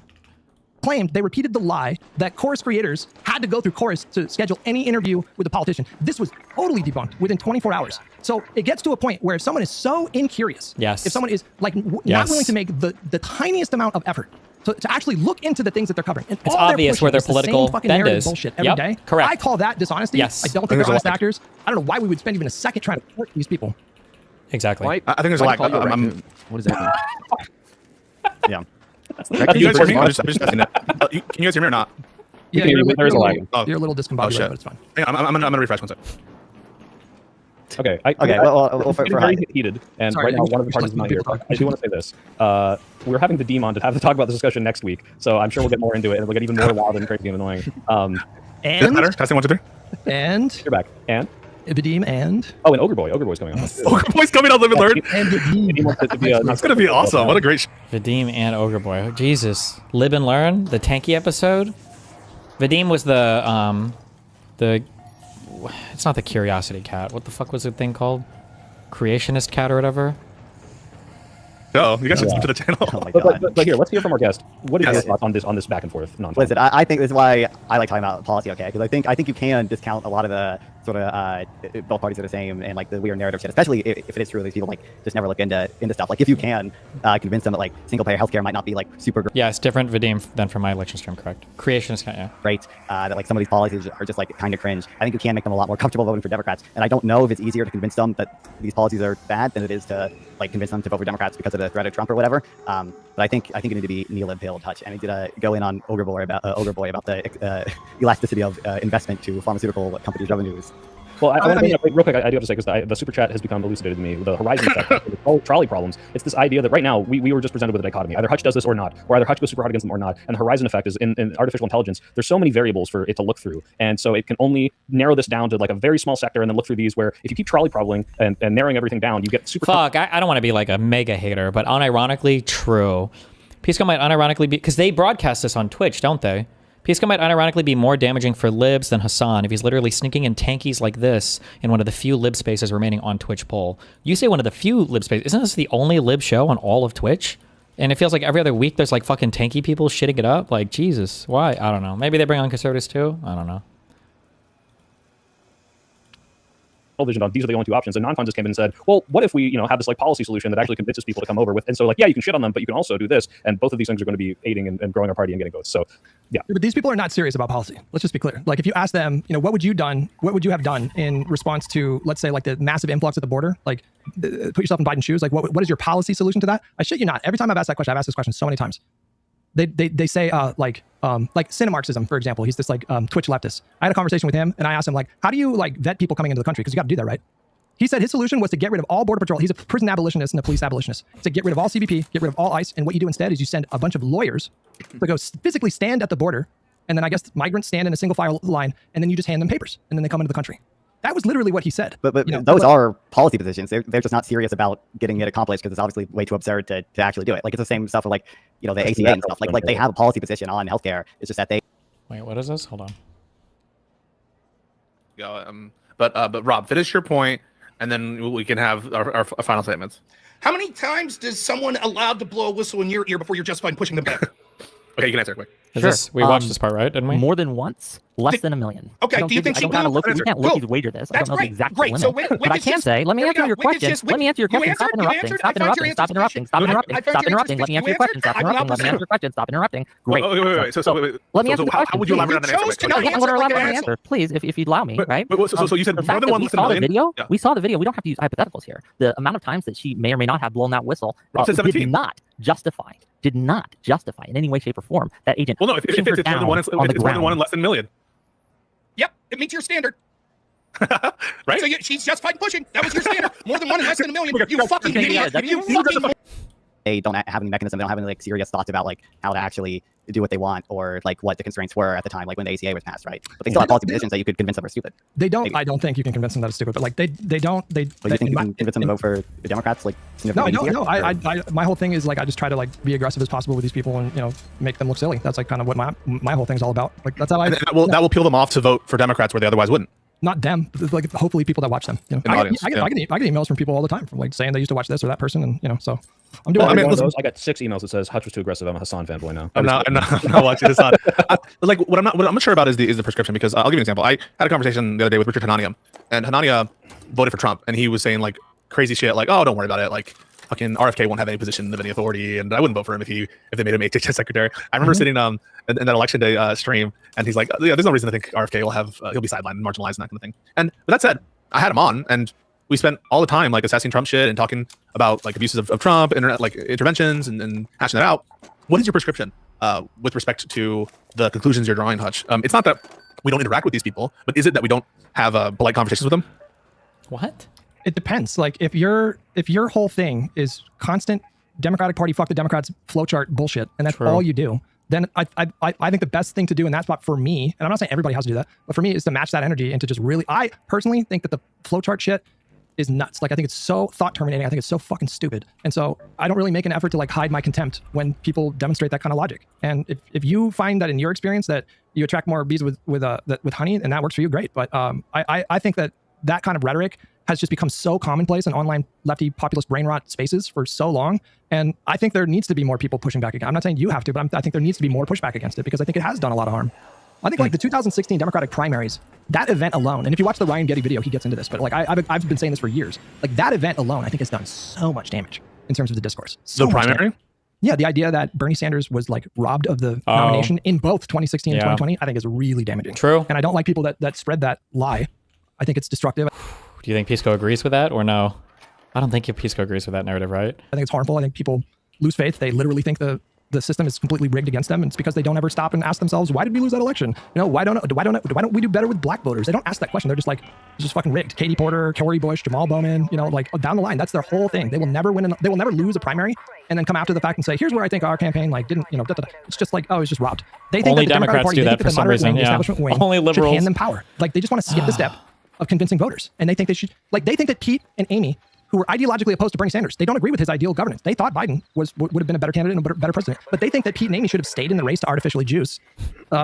Claimed they repeated the lie that Chorus creators had to go through Chorus to schedule any interview with a politician. This was totally debunked within 24 hours. So it gets to a point where if someone is so incurious, yes, if someone is like not willing to make the tiniest amount of effort to actually look into the things that they're covering. And It's all they're obvious pushing where their is the same political fucking bend narrative is. bullshit every Yep, day. correct. I call that dishonesty. Yes. I don't think there's they're a honest lot. actors. I don't know why we would spend even a second trying to hurt these people. Exactly. Why- I think there's a why lack. call you a I'm- raccoon? What does that mean? Yeah. Can you guys hear me? I'm just testing it. Can you guys hear me or not? Yeah, can hear you're, you, but there's you're a a lag. little, Oh. you're a little discombobulated, shit. but it's fine. Hang on, I'm gonna refresh one sec. Okay. Okay, well, it's getting for very Hyde. heated, and Sorry, right now we- one of the we parties should is not let here. people But I do want to say this: we're having the Deem on to have to talk about this discussion next week, so I'm sure we'll get more into it, and it'll get even more wild and crazy and annoying. Does it And matter? Testing 1, 2, 3. and You're back, and Vadim and oh, and Ogre Boy's coming on. Oh, boys coming on Live and Learn. and Vadim. He wants it to be a- That's gonna be awesome. What a great. Vadim and Ogre Boy. Oh, Jesus. Live and Learn, the tanky episode. Vadim was the it's not the Curiosity Cat. What the fuck was the thing called? Creationist Cat or whatever? Oh, you guys should subscribe to the channel. Oh my But, god. but here, let's hear from our guest. What is Yes. your thoughts on this back and forth nonsense? Listen, I think this is why I like talking about policy, okay? Because I think you can discount a lot of the sort of both parties are the same and like the weird narrative shit, especially if it is true that people like just never look into stuff. Like if you can convince them that like single payer healthcare might not be like super Yeah, it's different Vadim than from my election stream, correct? Creationist Cat, yeah. great, that like some of these policies are just like kind of cringe. I think you can make them a lot more comfortable voting for Democrats. And I don't know if it's easier to convince them that these policies are bad than it is to like convince them to vote for Democrats because of the threat of Trump or whatever. But I think you need to be neo-lib pale touch. And he did go in on Ogre Boy about the elasticity of investment to pharmaceutical companies' revenues. Well, I want to bring up real quick. I do have to say because the super chat has become elucidated to me. The Horizon effect, the trolley problems. It's this idea that right now we were just presented with a dichotomy. Either Hutch does this or not, or either Hutch goes super hard against them or not. And the Horizon effect is in artificial intelligence. There's so many variables for it to look through, and so it can only narrow this down to like a very small sector, and then look through these. Where if you keep trolley probleming and narrowing everything down, you get super. Fuck, I don't want to be like a mega hater, but unironically true. Pisco might unironically be, because they broadcast this on Twitch, don't they? Pisco might unironically be more damaging for libs than Hassan if he's literally sneaking in tankies like this in one of the few lib spaces remaining on Twitch poll. You say one of the few lib spaces. Isn't this the only lib show on all of Twitch? And it feels like every other week there's like fucking tanky people shitting it up. Like, Jesus, why? I don't know. Maybe they bring on conservatives too? I don't know. Vision on these are the only two options, and non-con just came in and said, well, what if we have this like policy solution that actually convinces people to come over with, and so like, yeah, you can shit on them, but you can also do this, and both of these things are going to be aiding and growing our party and getting votes. So yeah. But these people are not serious about policy. Let's just be clear. Like if you ask them, what would you have done in response to, let's say, like the massive influx at the border? Like put yourself in Biden's shoes. Like what is your policy solution to that? I shit you not. Every time I've asked that question, I've asked this question so many times. They say like Cinemarxism, for example. He's this like Twitch leftist. I had a conversation with him and I asked him like, how do you like vet people coming into the country? Because you got to do that, right? He said his solution was to get rid of all border patrol. He's a prison abolitionist and a police abolitionist. To get rid of all CBP, get rid of all ICE, and what you do instead is you send a bunch of lawyers to go physically stand at the border, and then I guess migrants stand in a single file line, and then you just hand them papers, and then they come into the country. That was literally what he said. But those are policy positions. They're just not serious about getting it accomplished because it's obviously way too absurd to actually do it. Like it's the same stuff with like the ACA and stuff. Like they have a policy position on healthcare. It's just that they. Wait, what is this? Hold on. But Rob, finish your point, and then we can have our final statements. How many times does someone allowed to blow a whistle in your ear before you're justified in pushing them back? Okay, you can answer quick. We watched this part, right? Didn't we? More than once, less than a million. Okay, do you think I she don't kind of will? look? We can't look these wager this. I That's don't know great. the exact Great. limit. So But I can say, let me answer your question. Let me answer your question. Stop interrupting. Stop interrupting. Stop interrupting. Stop interrupting. Stop interrupting. Let me answer your question. Stop interrupting. Let me answer your question. Stop interrupting. Great. Wait. So let me answer the question. How would you elaborate on that answer? I'm going to elaborate on the answer, please, if you'd allow me, right? So you said the more fact than that one we less than a saw the million? video. Yeah. We saw the video. We don't have to use hypotheticals here. The amount of times that she may or may not have blown that whistle Rob said 17. did not justify in any way, shape, or form that agent. Well, no, if it's more than one, it's more than one and less than a million. Yep, it meets your standard. Right? So she's justified in pushing. That was your standard. More than one and less than a million. You fucking idiot. You fucking. They don't have any mechanism. They don't have any like serious thoughts about like how to actually do what they want or like what the constraints were at the time, like when the ACA was passed, right? But they still have policy positions that you could convince them are stupid. They don't. I don't think you can convince them that it's stupid. But like they don't. But you think you can convince them to vote for the Democrats? Like no. I my whole thing is like I just try to like be aggressive as possible with these people and make them look silly. That's like kind of what my whole thing's all about. Like that's how I. That will peel them off to vote for Democrats where they otherwise wouldn't. Not them, but like hopefully people that watch them. I get emails from people all the time from like saying they used to watch this or that person, and so I'm doing. I got 6 emails that says Hutch was too aggressive. I'm a Hassan fanboy now. I'm not watching Hassan. Like what I'm not sure about is the prescription, because I'll give you an example. I had a conversation the other day with Richard Hanania, and Hanania voted for Trump, and he was saying like crazy shit like, oh, don't worry about it, like fucking RFK won't have any position of any authority, and I wouldn't vote for him if they made him HHS secretary. I remember sitting in that election day stream, and he's like, yeah, there's no reason to think RFK will have he'll be sidelined and marginalized and that kind of thing. And but that said, I had him on, and we spent all the time like assessing Trump shit and talking about like abuses of Trump, internet like interventions, and hashing that out. What is your prescription with respect to the conclusions you're drawing, Hutch? It's not that we don't interact with these people, but is it that we don't have polite conversations with them? What? It depends. Like if your whole thing is constant Democratic Party, fuck the Democrats flowchart bullshit, and that's all you do, then I think the best thing to do in that spot for me, and I'm not saying everybody has to do that, but for me is to match that energy and to just really, I personally think that the flowchart shit is nuts. Like I think it's so thought terminating. I think it's so fucking stupid. And so I don't really make an effort to like hide my contempt when people demonstrate that kind of logic. And if you find that in your experience that you attract more bees with honey and that works for you, great. But I think that kind of rhetoric has just become so commonplace in online lefty populist brain rot spaces for so long. And I think there needs to be more people pushing back against. I'm not saying you have to, but I think there needs to be more pushback against it because I think it has done a lot of harm. I think like the 2016 Democratic primaries, that event alone, and if you watch the Ryan Getty video, he gets into this, but like I've been saying this for years, like that event alone, I think has done so much damage in terms of the discourse. So the primary? Yeah, the idea that Bernie Sanders was like robbed of the nomination in both 2016 and 2020, I think is really damaging. True. And I don't like people that spread that lie. I think it's destructive. Do you think Pisco agrees with that or no? I don't think Pisco agrees with that narrative, right? I think it's harmful. I think people lose faith. They literally think the system is completely rigged against them. And it's because they don't ever stop and ask themselves, why did we lose that election? You know, why don't we do better with black voters? They don't ask that question. They're just like, it's just fucking rigged. Katie Porter, Cory Bush, Jamal Bowman, you know, like down the line, that's their whole thing. They will never win. They will never lose a primary and then come after the fact and say, here's where I think our campaign like didn't, you know, It's just like, oh, it's just robbed. They think only that the Democrats Party, do that for some reason. The establishment wing only liberals should hand them power. Like they just want to skip the step of convincing voters. And they think they should, like they think that Pete and Amy, who were ideologically opposed to Bernie Sanders, they don't agree with his ideal governance. They thought Biden would have been a better candidate and a better president. But they think that Pete and Amy should have stayed in the race to artificially juice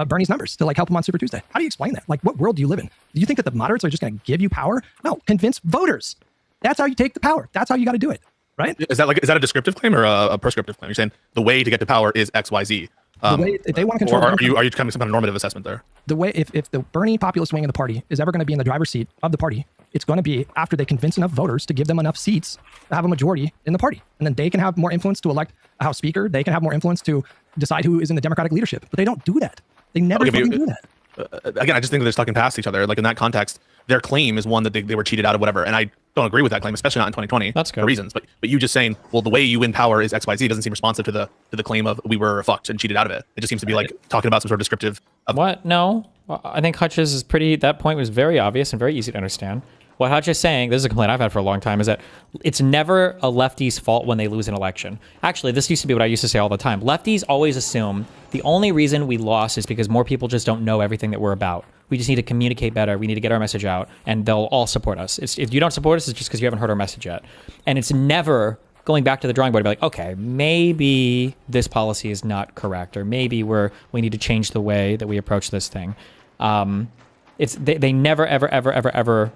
Bernie's numbers to like help him on Super Tuesday. How do you explain that? Like, what world do you live in? Do you think that the moderates are just going to give you power? No, convince voters. That's how you take the power. That's how you got to do it, right? Is that a descriptive claim or a prescriptive claim? You're saying the way to get to power is X, Y, Z. The way if they want to control, or are you coming to some kind of normative assessment there? The way if the Bernie populist wing of the party is ever going to be in the driver's seat of the party, it's going to be after they convince enough voters to give them enough seats to have a majority in the party, and then they can have more influence to elect a House Speaker. They can have more influence to decide who is in the Democratic leadership. But they don't do that. They never fucking do that. Again, I just think that they're talking past each other. Like in that context, their claim is one that they were cheated out of whatever, and I don't agree with that claim, especially not in 2020. That's good. For reasons. But you just saying, well, the way you win power is X, Y, Z doesn't seem responsive to the claim of we were fucked and cheated out of it. It just seems to be like talking about some sort of descriptive. What? No, I think Hutch's is pretty. That point was very obvious and very easy to understand. What Hutch is saying, this is a complaint I've had for a long time, is that it's never a lefty's fault when they lose an election. Actually, this used to be what I used to say all the time. Lefties always assume the only reason we lost is because more people just don't know everything that we're about. We just need to communicate better. We need to get our message out, and they'll all support us. If you don't support us, it's just because you haven't heard our message yet. And it's never going back to the drawing board and be like, okay, maybe this policy is not correct, or maybe we need to change the way that we approach this thing. They never, ever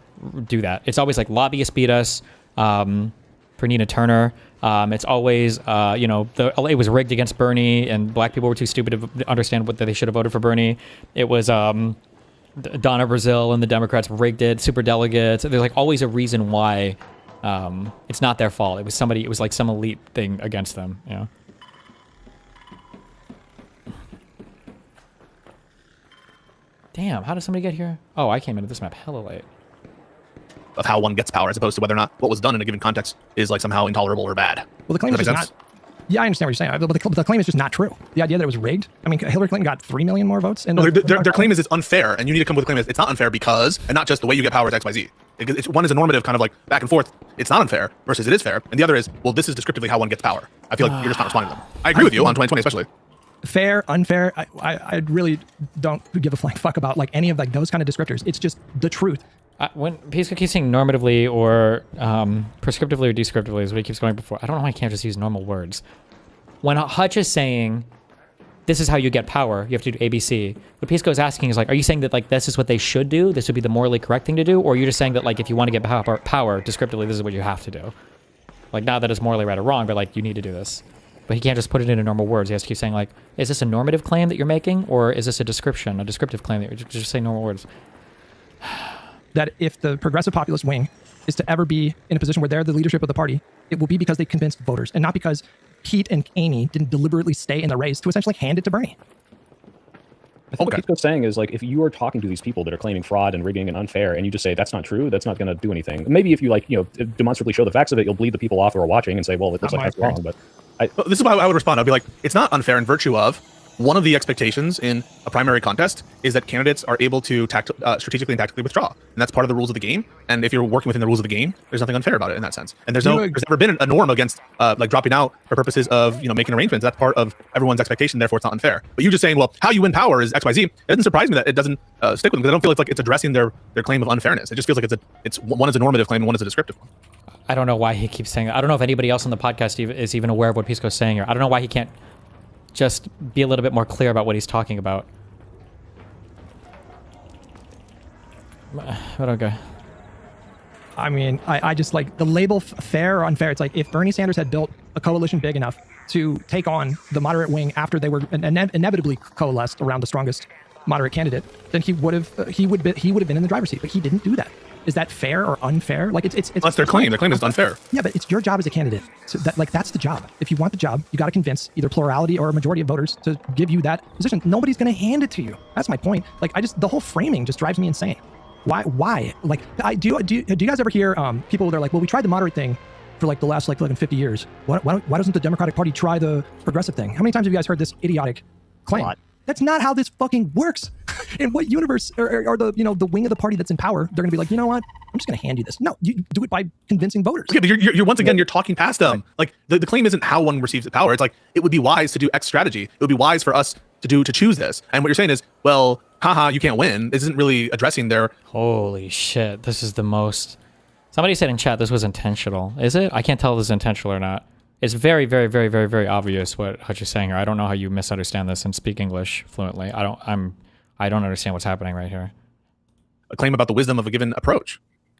do that. It's always like lobbyists beat us. For Nina Turner, it's always, it was rigged against Bernie and black people were too stupid to understand that they should have voted for Bernie. It was Donna Brazile and the Democrats rigged it, super delegates. There's like always a reason why it's not their fault. It was like some elite thing against them, you know? Damn, how did somebody get here? Oh, I came into this map hella late. Of how one gets power as opposed to whether or not what was done in a given context is like somehow intolerable or bad. Well, the claim is just not. Yeah, I understand what you're saying, but the claim is just not true. The idea that it was rigged. I mean, Hillary Clinton got 3 million more votes. No, their claim is it's unfair, and you need to come with a claim it's not unfair because, and not just the way you get power is X, Y, Z. One is a normative kind of like back and forth. It's not unfair versus it is fair, and the other is, well, this is descriptively how one gets power. I feel like you're just not responding to them. I agree with you on 2020 especially. Fair, unfair. I really don't give a flying fuck about like any of like those kind of descriptors. It's just the truth. When Pisco keeps saying normatively or prescriptively or descriptively is what he keeps going before. I don't know why I can't just use normal words. When Hutch is saying, this is how you get power, you have to do ABC, what Pisco is asking is like, are you saying that like this is what they should do? This would be the morally correct thing to do? Or are you just saying that like if you want to get power descriptively, this is what you have to do? Like not that it's morally right or wrong, but like you need to do this. But he can't just put it into normal words. He has to keep saying like, is this a normative claim that you're making? Or is this a descriptive claim that you're just saying normal words? That if the progressive populist wing is to ever be in a position where they're the leadership of the party, it will be because they convinced voters, and not because Pete and Amy didn't deliberately stay in the race to essentially hand it to Bernie. I think what Pisco's saying is, like, if you are talking to these people that are claiming fraud and rigging and unfair, and you just say that's not true, that's not going to do anything. Maybe if you, like, demonstrably show the facts of it, you'll bleed the people off who are watching and say, well, it looks like that's wrong. But this is why I would respond. I'd be like, it's not unfair in virtue of one of the expectations in a primary contest is that candidates are able to strategically and tactically withdraw, and that's part of the rules of the game. And if you're working within the rules of the game, there's nothing unfair about it in that sense. And there's never been a norm against like dropping out for purposes of making arrangements. That's part of everyone's expectation. Therefore, it's not unfair. But you just saying, well, how you win power is X, Y, Z. It doesn't surprise me that it doesn't stick with them, because I don't feel it's like it's addressing their claim of unfairness. It just feels like it's one is a normative claim and one is a descriptive one. I don't know why he keeps saying that. I don't know if anybody else on the podcast is even aware of what Pisco's saying, or I don't know why he can't just be a little bit more clear about what he's talking about. But okay. I mean, I just like the label fair or unfair. It's like if Bernie Sanders had built a coalition big enough to take on the moderate wing after they were inevitably coalesced around the strongest moderate candidate, then he would have been in the driver's seat. But he didn't do that. Is that fair or unfair? Like it's that's their claim. Their claim is unfair. Yeah, but it's your job as a candidate. So that's the job. If you want the job, you got to convince either plurality or a majority of voters to give you that position. Nobody's going to hand it to you. That's my point. Like the whole framing just drives me insane. Why? Like do you guys ever hear people that are like, well, we tried the moderate thing for like the last like 50 years. Why doesn't the Democratic Party try the progressive thing? How many times have you guys heard this idiotic claim? That's not how this fucking works. In what universe are the wing of the party that's in power? They're gonna be like, you know what? I'm just gonna hand you this. No, you do it by convincing voters. Yeah, but you're once again, you're talking past them. Like the claim isn't how one receives the power. It's like, it would be wise to do X strategy. It would be wise for us to choose this. And what you're saying is, well, haha, you can't win. This isn't really addressing their... Holy shit, this is the most... Somebody said in chat this was intentional. Is it? I can't tell if this is intentional or not. It's very, very, very, very, very obvious what Hutch is saying here. I don't know how you misunderstand this and speak English fluently. I don't understand what's happening right here. A claim about the wisdom of a given approach.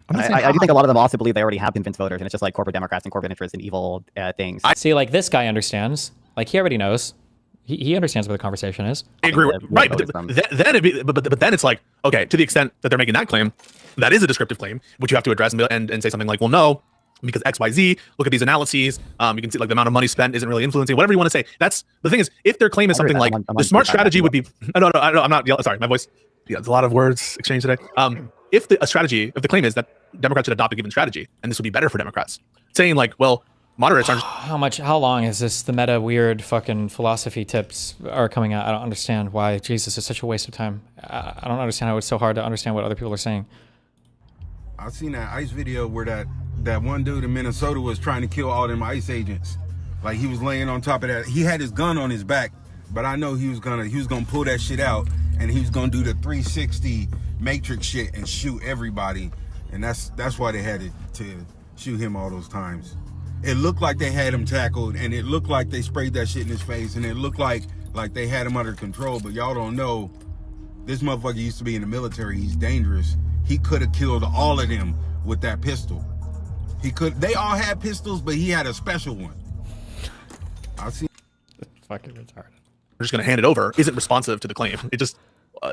I do think a lot of them also believe they already have convinced voters, and it's just like corporate Democrats and corporate interests and evil things. See, like this guy understands. Like he already knows. He understands what the conversation is. I agree. Right, but then it's like, okay, to the extent that they're making that claim, that is a descriptive claim, which you have to address and say something like, well, no, because X, Y, Z, look at these analyses. You can see like the amount of money spent isn't really influencing, whatever you want to say. That's the thing is, if their claim is something like the smart strategy would be, no, I'm not yelling. Sorry, my voice. Yeah, there's a lot of words exchanged today. If the claim is that Democrats should adopt a given strategy, and this would be better for Democrats, saying like, well, moderates aren't. How long is this? The meta weird fucking philosophy tips are coming out. I don't understand why. Jesus, it's such a waste of time. I don't understand how it's so hard to understand what other people are saying. I seen that ICE video where that one dude in Minnesota was trying to kill all them ICE agents. Like he was laying on top of that. He had his gun on his back, but I know he was gonna pull that shit out, and he was gonna do the 360 matrix shit and shoot everybody. And that's why they had to shoot him all those times. It looked like they had him tackled, and it looked like they sprayed that shit in his face, and it looked like they had him under control. But y'all don't know, this motherfucker used to be in the military. He's dangerous. He could have killed all of them with that pistol. They all had pistols, but he had a special one. I see. Fucking retarded. We're just gonna hand it over. Isn't responsive to the claim. It just.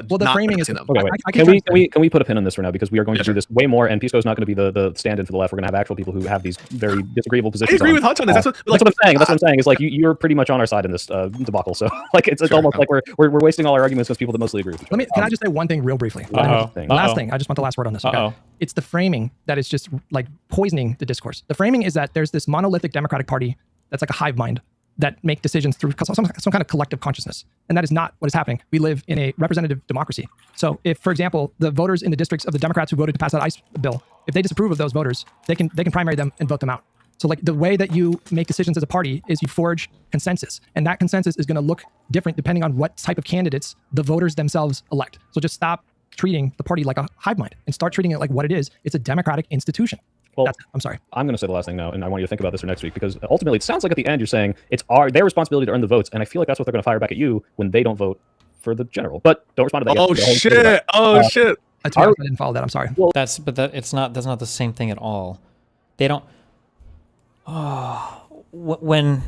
Well, the framing is. Okay, wait. Can we put a pin on this for now, because we are going to do this way more, and Pisco's not going to be the stand-in for the left. We're going to have actual people who have these very disagreeable positions. I agree with Hutch on this. That's what I'm saying. That's what I'm saying. Is like you're pretty much on our side in this debacle. So like it's almost like we're wasting all our arguments with people that mostly agree with each other. Can I just say one thing real briefly? Last thing. I just want the last word on this. Okay? It's the framing that is just like poisoning the discourse. The framing is that there's this monolithic Democratic Party that's like a hive mind that make decisions through some kind of collective consciousness. And that is not what is happening. We live in a representative democracy. So if, for example, the voters in the districts of the Democrats who voted to pass that ICE bill, if they disapprove of those voters, they can primary them and vote them out. So like the way that you make decisions as a party is you forge consensus. And that consensus is going to look different depending on what type of candidates the voters themselves elect. So just stop treating the party like a hive mind and start treating it like what it is. It's a democratic institution. Well, I'm sorry. I'm going to say the last thing now, and I want you to think about this for next week, because ultimately it sounds like at the end you're saying it's their responsibility to earn the votes, and I feel like that's what they're going to fire back at you when they don't vote for the general. But don't respond to that. Oh shit! Oh shit! I didn't follow that. I'm sorry. Well, that's not the same thing at all. They don't. When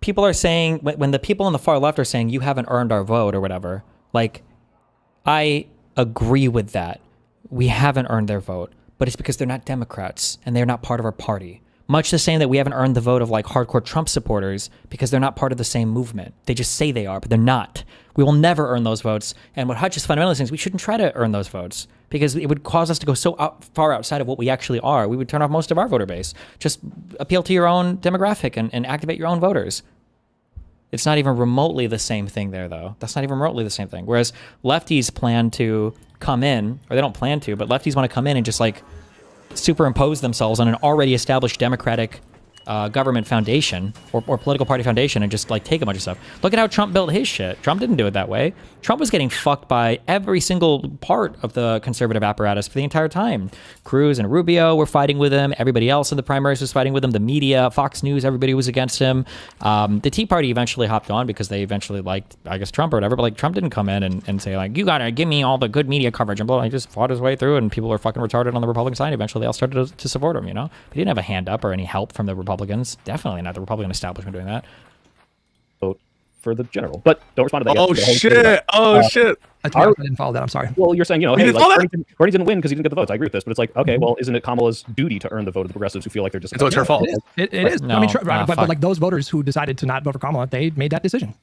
people are saying, when the people on the far left are saying you haven't earned our vote or whatever, like I agree with that. We haven't earned their vote. but it's because they're not Democrats and they're not part of our party. Much the same that we haven't earned the vote of like hardcore Trump supporters because they're not part of the same movement. They just say they are, but they're not. We will never earn those votes. And what Hutch is fundamentally saying is we shouldn't try to earn those votes because it would cause us to go so far outside of what we actually are. We would turn off most of our voter base. Just appeal to your own demographic and activate your own voters. It's not even remotely the same thing there, though. That's not even remotely the same thing. Whereas lefties plan to come in, or they don't plan to, but lefties want to come in and just like superimpose themselves on an already established democratic government foundation or political party foundation and just like take a bunch of stuff. Look at how Trump built his shit. Trump didn't do it that way. Trump was getting fucked by every single part of the conservative apparatus for the entire time. Cruz and Rubio were fighting with him. Everybody else in the primaries was fighting with him. The media, Fox News, everybody was against him. The Tea Party eventually hopped on because they eventually liked, I guess, Trump or whatever, but like Trump didn't come in and say like, you gotta give me all the good media coverage and blah. He just fought his way through and people were fucking retarded on the Republican side. Eventually they all started to support him, you know? But he didn't have a hand up or any help from the Republicans. Definitely not the Republican establishment doing that. Vote for the general, but don't respond to that. Oh shit! Oh shit! I didn't follow that. I'm sorry. Well, you're saying, hey, like, Bernie didn't win because he didn't get the votes. I agree with this, but it's like, okay, well, isn't it Kamala's duty to earn the vote of the progressives who feel like they're just? So it's her fault. It is. No, I mean, but like those voters who decided to not vote for Kamala, they made that decision.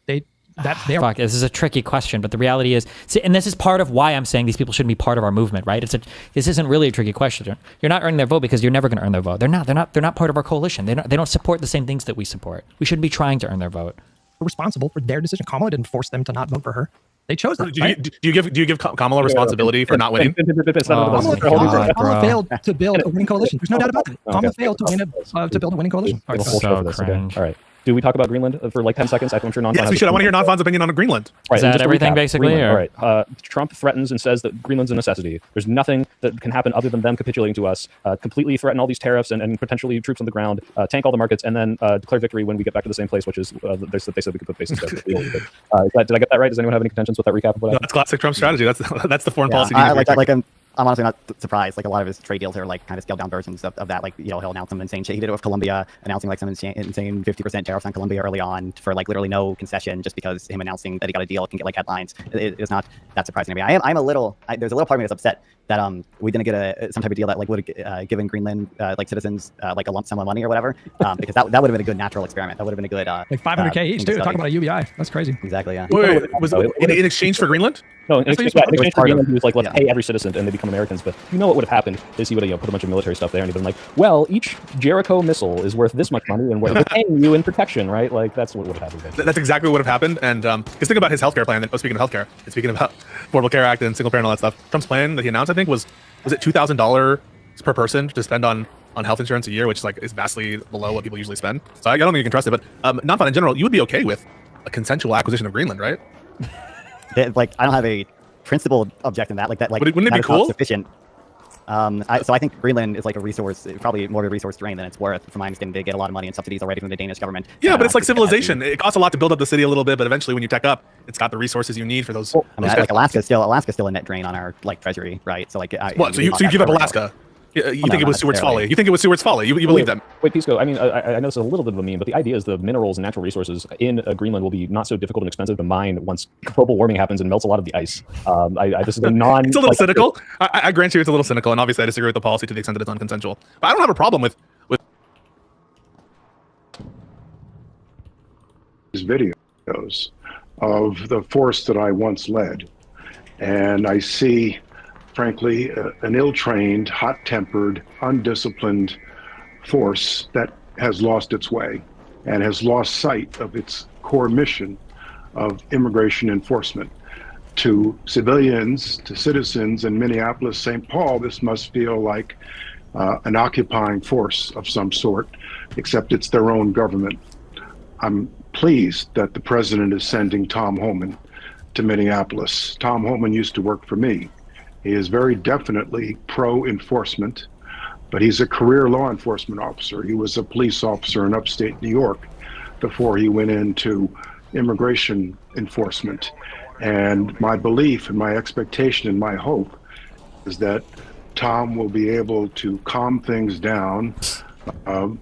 Fuck, this is a tricky question, but the reality is, see, and this is part of why I'm saying these people shouldn't be part of our movement, right? This isn't really a tricky question. You're not earning their vote because you're never going to earn their vote. They're not part of our coalition. They don't support the same things that we support. We shouldn't be trying to earn their vote. We're responsible for their decision. Kamala didn't force them to not vote for her. They chose that. Do you give Kamala responsibility for not winning? Kamala failed to build a winning coalition. There's no doubt about that. Kamala failed to build a winning coalition. All right. Do we talk about Greenland for like 10 seconds? I'm sure Non-Fon Yes, we should. I want to hear Non-Fon's opinion on Greenland. Right, is that everything, basically? Greenland, all right. Trump threatens and says that Greenland's a necessity. There's nothing that can happen other than them capitulating to us, completely threaten all these tariffs and potentially troops on the ground, tank all the markets, and then declare victory when we get back to the same place, which is they said we could put bases there. Did I get that right? Does anyone have any contentions with that recap of what happened? That's classic Trump strategy. That's the foreign policy. I'm honestly not surprised. Like a lot of his trade deals are like kind of scaled down versions of that. Like, he'll announce some insane shit. He did it with Colombia, announcing like some insane 50% tariffs on Colombia early on for like literally no concession, just because him announcing that he got a deal can get like headlines. It's not that surprising to me. There's a little part of me that's upset that we didn't get some type of deal that like would have given Greenland like citizens like a lump sum of money or whatever, because that would have been a good natural experiment. That would have been a good like $500K each too. Talking about a UBI, that's crazy. Exactly. Yeah. Wait, was it in exchange for Greenland? No, in exchange for Greenland, he was like, let's pay every citizen and they become Americans. But you know what would have happened is he would have put a bunch of military stuff there and he'd been like, well, each Jericho missile is worth this much money and we're paying you in protection, right? Like that's what would have happened. That's exactly what would have happened. And because think about his healthcare plan. Speaking of healthcare, and speaking about Affordable Care Act and single parent and all that stuff, Trump's plan that he announced, I think, was it $2,000 per person to spend on health insurance a year, which is vastly below what people usually spend. So I don't think you can trust it. But Non-Fon in general, you would be okay with a consensual acquisition of Greenland, right? Like I don't have a principled objection to that. Like that. Like wouldn't it be cool? Sufficient. So I think Greenland is like a resource, probably more of a resource drain than it's worth. From my understanding, they get a lot of money and subsidies already from the Danish government. Yeah, but it's like civilization. It costs a lot to build up the city a little bit, but eventually when you tech up, it's got the resources you need for those. I mean, like Alaska's still a net drain on our like treasury, right? So like. So you give up Alaska? You think it was Stewart's folly? You think it was Stewart's folly? You believe them? Wait, Pisco. I mean, I know it's a little bit of a meme, but the idea is the minerals and natural resources in Greenland will be not so difficult and expensive to mine once global warming happens and melts a lot of the ice. This is a non. It's a little cynical. I grant you, it's a little cynical, and obviously I disagree with the policy to the extent that it's unconsensual. But I don't have a problem with these videos of the force that I once led, and I see, frankly, an ill-trained, hot-tempered, undisciplined force that has lost its way and has lost sight of its core mission of immigration enforcement. To civilians, to citizens in Minneapolis, St. Paul, this must feel like an occupying force of some sort, except it's their own government. I'm pleased that the president is sending Tom Homan to Minneapolis. Tom Homan used to work for me. He is very definitely pro-enforcement, but he's a career law enforcement officer. He was a police officer in upstate New York before he went into immigration enforcement. And my belief and my expectation and my hope is that Tom will be able to calm things down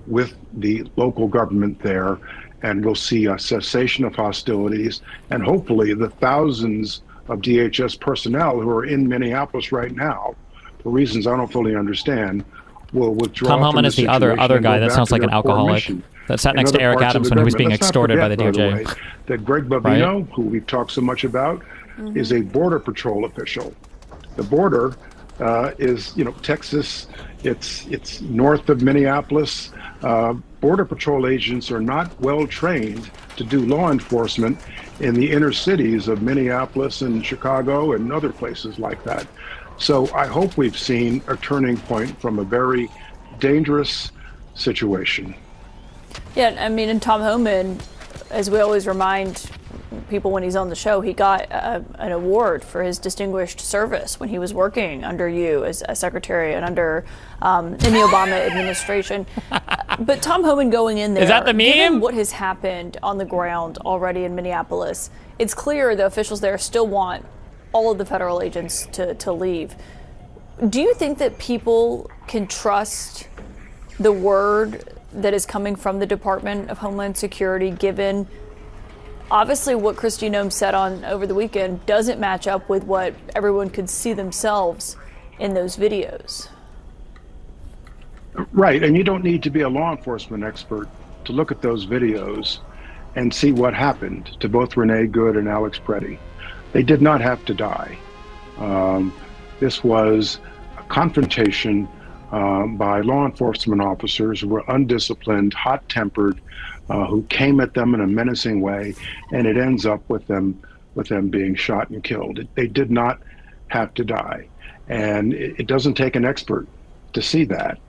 with the local government there, and we'll see a cessation of hostilities, and hopefully the thousands of DHS personnel who are in Minneapolis right now for reasons I don't fully understand, will withdraw. Tom from Homan is the other situation and guy go that back sounds to like an their core alcoholic mission. that sat In next to other Eric parts of Adams the when he was government, being let's not extorted by forget, the by the DOJ. way, that Greg Bobino, who we've talked so much about, is a Border Patrol official. The border is, Texas. It's north of Minneapolis. Border Patrol agents are not well trained to do law enforcement in the inner cities of Minneapolis and Chicago and other places like that. So I hope we've seen a turning point from a very dangerous situation. Yeah, I mean, and Tom Homan, as we always remind people when he's on the show, he got an award for his distinguished service when he was working under you as a secretary and under in the Obama administration. But Tom Homan going in there, is that the meme? Given what has happened on the ground already in Minneapolis, it's clear the officials there still want all of the federal agents to leave. Do you think that people can trust the word that is coming from the Department of Homeland Security, given obviously what Kristi Noem said over the weekend doesn't match up with what everyone could see themselves in those videos? Right, and you don't need to be a law enforcement expert to look at those videos and see what happened to both Renee Good and Alex Preddy. They did not have to die. This was a confrontation by law enforcement officers who were undisciplined, hot-tempered, who came at them in a menacing way, and it ends up with them being shot and killed. They did not have to die, and it doesn't take an expert to see that.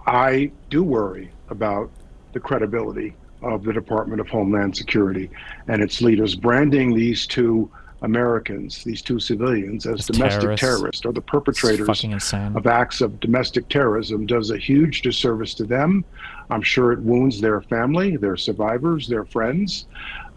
I do worry about the credibility of the Department of Homeland Security and its leaders branding these two Americans, these two civilians, as domestic terrorists or the perpetrators of acts of domestic terrorism does a huge disservice to them. I'm sure it wounds their family, their survivors, their friends,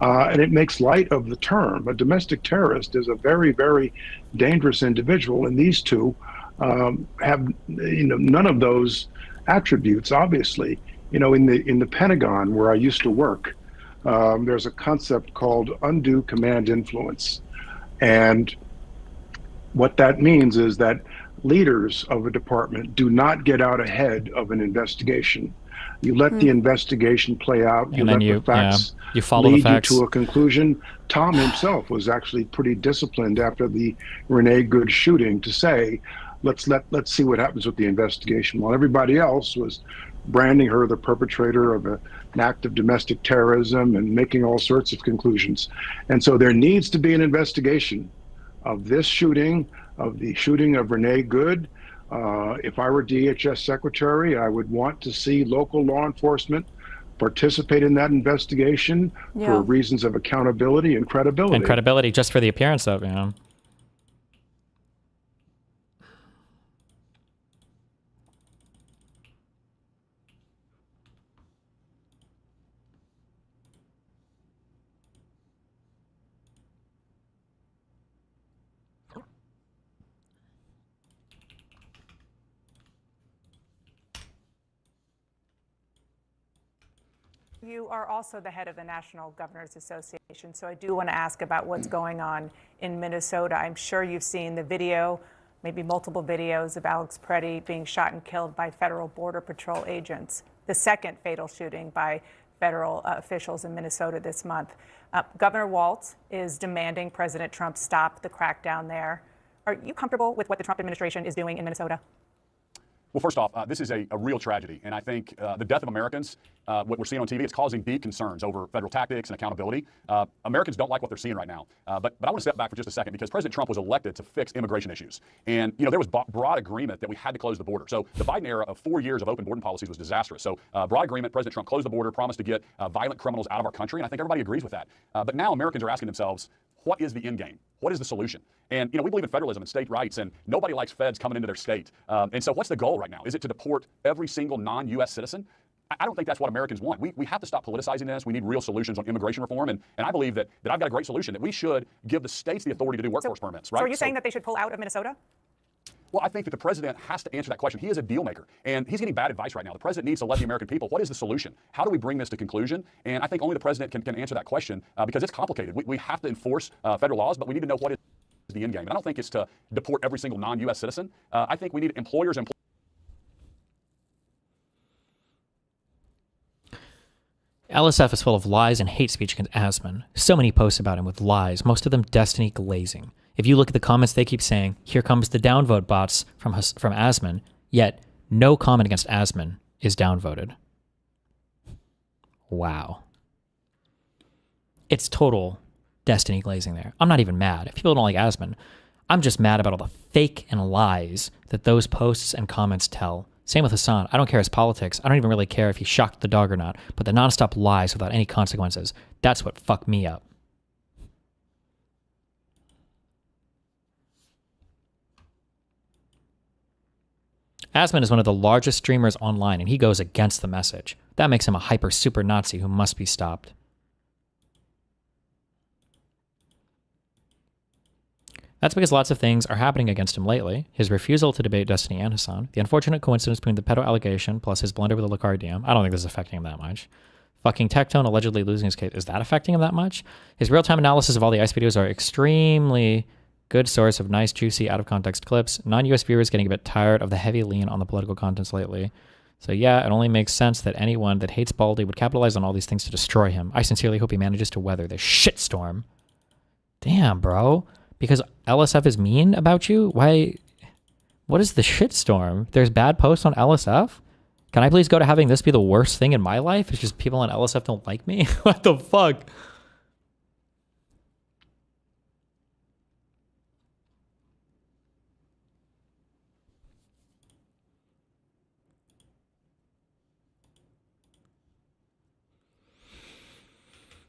and it makes light of the term. A domestic terrorist is a very, very dangerous individual, and these two have none of those attributes. Obviously, in the Pentagon where I used to work, there's a concept called undue command influence. And what that means is that leaders of a department do not get out ahead of an investigation. You let the investigation play out. You let the facts you follow lead the facts. you to a conclusion. Tom himself was actually pretty disciplined after the Renee Good shooting to say, let's see what happens with the investigation, while everybody else was branding her the perpetrator of an act of domestic terrorism and making all sorts of conclusions. And so there needs to be an investigation of this shooting, of the shooting of Renee Good. If I were DHS secretary, I would want to see local law enforcement participate in that investigation for reasons of accountability and credibility. And credibility, just for the appearance of, You are also the head of the National Governors Association, so I do want to ask about what's going on in Minnesota. I'm sure you've seen the video, maybe multiple videos of Alex Preddy being shot and killed by federal Border Patrol agents, the second fatal shooting by federal officials in Minnesota this month. Governor Walz is demanding President Trump stop the crackdown there. Are you comfortable with what the Trump administration is doing in Minnesota? Well, first off, this is a real tragedy. And I think the death of Americans, what we're seeing on TV, it's causing deep concerns over federal tactics and accountability. Americans don't like what they're seeing right now. But I want to step back for just a second, because President Trump was elected to fix immigration issues. And, there was broad agreement that we had to close the border. So the Biden era of 4 years of open border policies was disastrous. So broad agreement, President Trump closed the border, promised to get violent criminals out of our country. And I think everybody agrees with that. But now Americans are asking themselves, what is the end game? What is the solution? And, we believe in federalism and state rights, and nobody likes feds coming into their state. And so what's the goal right now? Is it to deport every single non-U.S. citizen? I don't think that's what Americans want. We have to stop politicizing this. We need real solutions on immigration reform. And I believe that I've got a great solution, that we should give the states the authority to do workforce permits, right? So are you saying that they should pull out of Minnesota? Well, I think that the president has to answer that question. He is a deal maker, and he's getting bad advice right now. The president needs to let the American people, what is the solution? How do we bring this to conclusion? And I think only the president can answer that question because it's complicated. We have to enforce federal laws, but we need to know what is. the end game. And I don't think it's to deport every single non-U.S. citizen. I think we need employers. LSF is full of lies and hate speech against Asman. So many posts about him with lies, most of them destiny glazing. If you look at the comments, they keep saying, here comes the downvote bots from Asman, yet no comment against Asman is downvoted. Wow. It's total destiny glazing there. I'm not even mad. If people don't like Asman, I'm just mad about all the fake and lies that those posts and comments tell. Same with Hassan. I don't care his politics. I don't even really care if he shocked the dog or not, but the nonstop lies without any consequences, that's what fucked me up. Asman is one of the largest streamers online, and he goes against the message. That makes him a hyper super Nazi who must be stopped. That's because lots of things are happening against him lately. His refusal to debate Destiny and Hassan, the unfortunate coincidence between the pedo allegation plus his blunder with the Lakar DM. I don't think this is affecting him that much. Fucking Tectone allegedly losing his case. Is that affecting him that much? His real-time analysis of all the ICE videos are extremely good source of nice, juicy, out-of-context clips. Non-US viewers getting a bit tired of the heavy lean on the political contents lately. So yeah, it only makes sense that anyone that hates Baldy would capitalize on all these things to destroy him. I sincerely hope he manages to weather this shitstorm. Damn, bro. Because LSF is mean about you? Why? What is the shitstorm? There's bad posts on LSF? Can I please go to having this be the worst thing in my life? It's just people on LSF don't like me? What the fuck?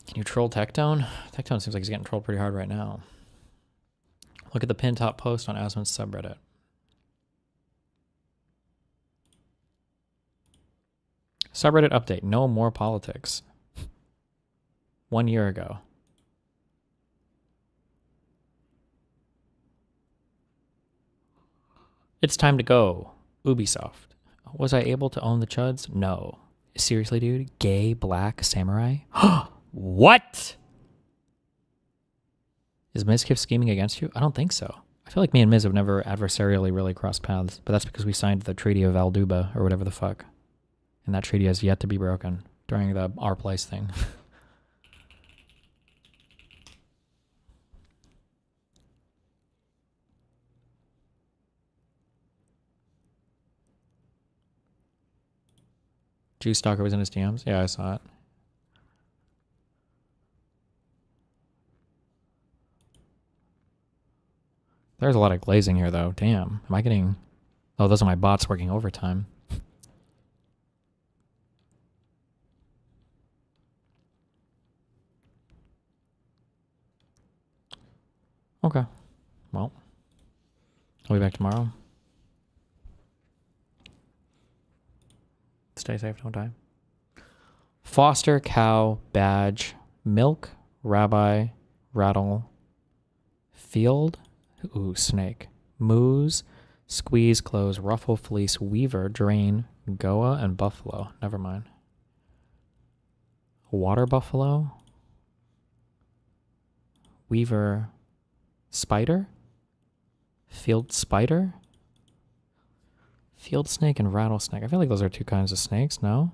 Can you troll Tectone? Tectone seems like he's getting trolled pretty hard right now. Look at the pin top post on Asman's subreddit. Subreddit update. No more politics. 1 year ago. It's time to go. Ubisoft. Was I able to own the chuds? No. Seriously, dude? Gay black samurai? What? Is Mizkif scheming against you? I don't think so. I feel like me and Miz have never adversarially really crossed paths, but that's because we signed the Treaty of Valduba, or whatever the fuck. And that treaty has yet to be broken during the Our Place thing. Juice Stalker was in his DMs? Yeah, I saw it. There's a lot of glazing here, though. Damn. Am I getting... Oh, those are my bots working overtime. Okay. Well. I'll be back tomorrow. Stay safe, don't die. Foster, cow, badge, milk, rabbi, rattle, field... Ooh, snake. Moose, squeeze, close, ruffle, fleece, weaver, drain, goa, and buffalo. Never mind. Water buffalo? Weaver, spider? Field spider? Field snake and rattlesnake. I feel like those are two kinds of snakes, no?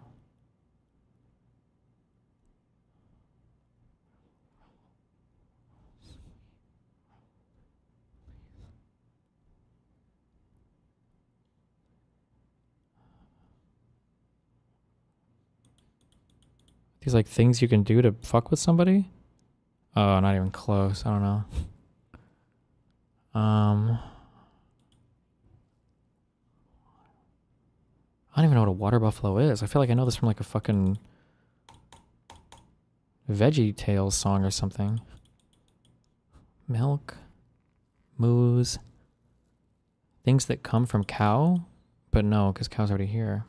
These like things you can do to fuck with somebody? Oh, not even close. I don't know. I don't even know what a water buffalo is. I feel like I know this from like a fucking Veggie Tales song or something. Milk. Moose. Things that come from cow? But no, because cow's already here.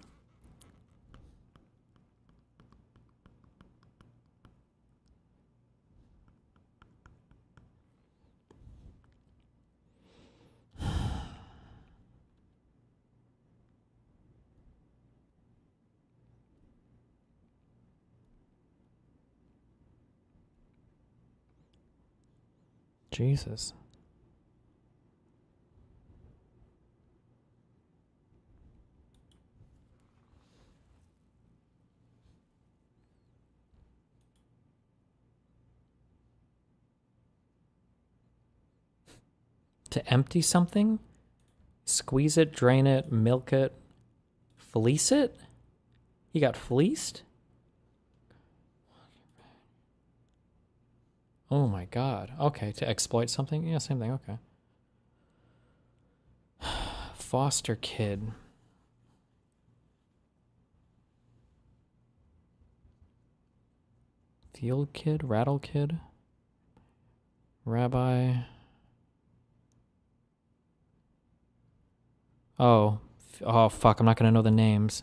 Jesus. To empty something? Squeeze it, drain it, milk it, fleece it? He got fleeced? Oh my god. Okay, to exploit something? Yeah, same thing, okay. Foster kid. Field kid? Rattle kid? Rabbi? Oh. Oh, fuck, I'm not gonna know the names.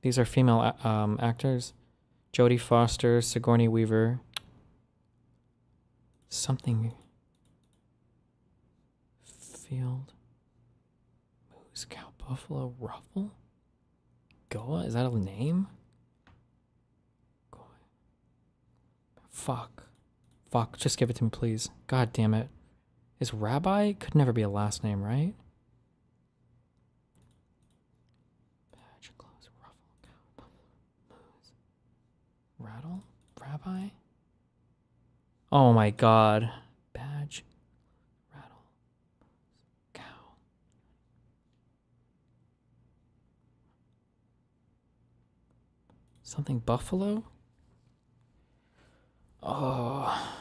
These are female actors. Jodie Foster, Sigourney Weaver. Something. Field. Moose, cow, buffalo, ruffle? Goa? Is that a name? Goa. Fuck. Fuck, just give it to me, please. God damn it. Is Rabbi? Could never be a last name, right? Badge, clothes, ruffle, cow, moose. Rattle? Rabbi? Oh my god. Badge. Rattle. Cow. Something buffalo? Oh.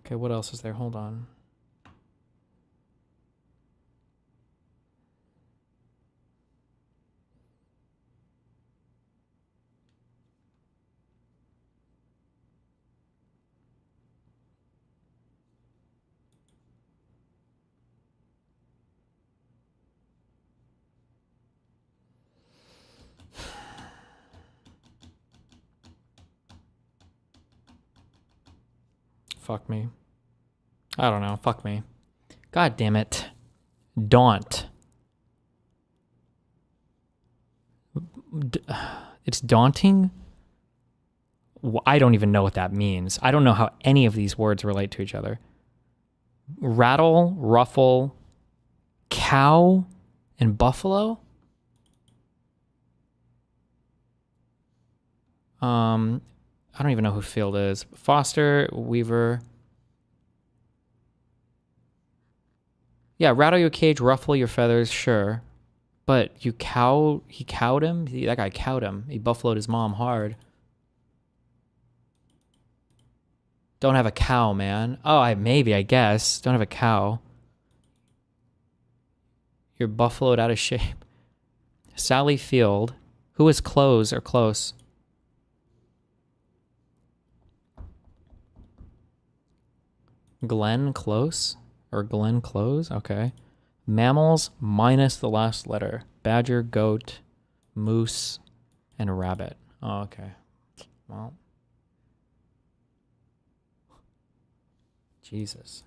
Okay, what else is there? Hold on. Fuck me. I don't know. Fuck me. God damn it. Daunt. It's daunting? I don't even know what that means. I don't know how any of these words relate to each other. Rattle, ruffle, cow, and buffalo? I don't even know who Field is. Foster, Weaver. Yeah, rattle your cage, ruffle your feathers, sure. But he cowed him? That guy cowed him. He buffaloed his mom hard. Don't have a cow, man. Oh, I guess. Don't have a cow. You're buffaloed out of shape. Sally Field. Who is close or close? Glenn Close? Or Glenn Close? Okay. Mammals minus the last letter. Badger, goat, moose, and rabbit. Oh, okay. Well. Jesus.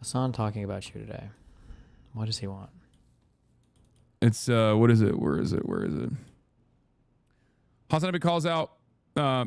Hassan talking about you today. What does he want? It's, what is it? Where is it? Hassan Nabi calls out,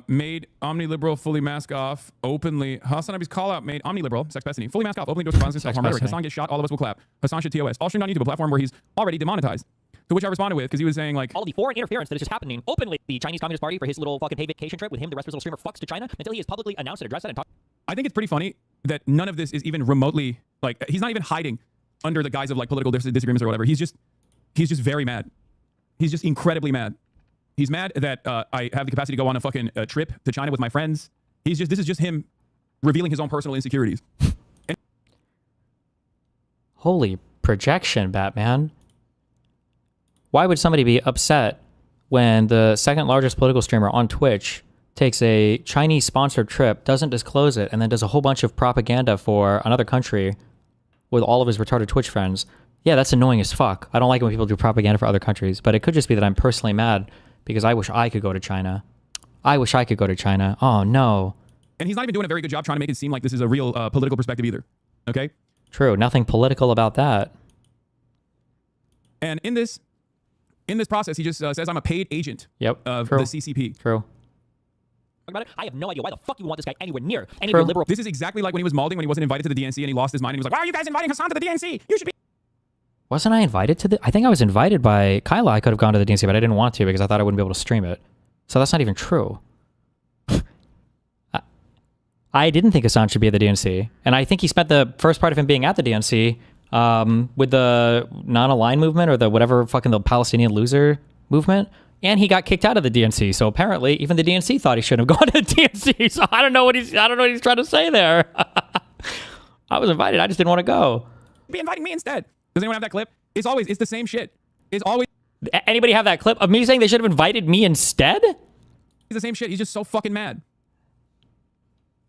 made omni-liberal, fully mask off, openly. Hassan Nabi's call out made omni-liberal, sex pestiny, fully mask off, openly endorse violence and self-harm. Hassan gets shot, all of us will clap. Hassan should TOS. All streamed on YouTube, a platform where he's already demonetized. To which I responded with, because he was saying like, all the foreign interference that is just happening openly. The Chinese Communist Party for his little fucking vacation trip with him, the rest of his little streamer fucks to China until he has publicly announced and addressed that and talked. I think it's pretty funny that none of this is even remotely, like, he's not even hiding under the guise of like political disagreements or whatever. He's just very mad. He's just incredibly mad. He's mad that I have the capacity to go on a fucking trip to China with my friends. This is just him revealing his own personal insecurities. Holy projection, Batman. Why would somebody be upset when the second largest political streamer on Twitch takes a Chinese sponsored trip, doesn't disclose it, and then does a whole bunch of propaganda for another country with all of his retarded Twitch friends? Yeah, that's annoying as fuck. I don't like it when people do propaganda for other countries, but it could just be that I'm personally mad because I wish I could go to China. I wish I could go to China. Oh, no. And he's not even doing a very good job trying to make it seem like this is a real political perspective either. Okay? True. Nothing political about that. And in this process, he just says, I'm a paid agent of True. the CCP. True. About it. I have no idea why the fuck you want this guy anywhere near any of your liberal. This is exactly like when he was Malding when he wasn't invited to the DNC and he lost his mind and he was like, why are you guys inviting Hassan to the DNC? You should be. Wasn't I invited to the? I think I was invited by Kyla. I could have gone to the DNC, but I didn't want to because I thought I wouldn't be able to stream it. So that's not even true. I didn't think Assange should be at the DNC, and I think he spent the first part of him being at the DNC with the non-aligned movement or the whatever fucking the Palestinian loser movement, and he got kicked out of the DNC. So apparently, even the DNC thought he shouldn't have gone to the DNC. So I don't know what he's trying to say there. I was invited. I just didn't want to go. Be inviting me instead. Does anyone have that clip? It's the same shit. It's always. Anybody have that clip of me saying they should have invited me instead? It's the same shit. He's just so fucking mad.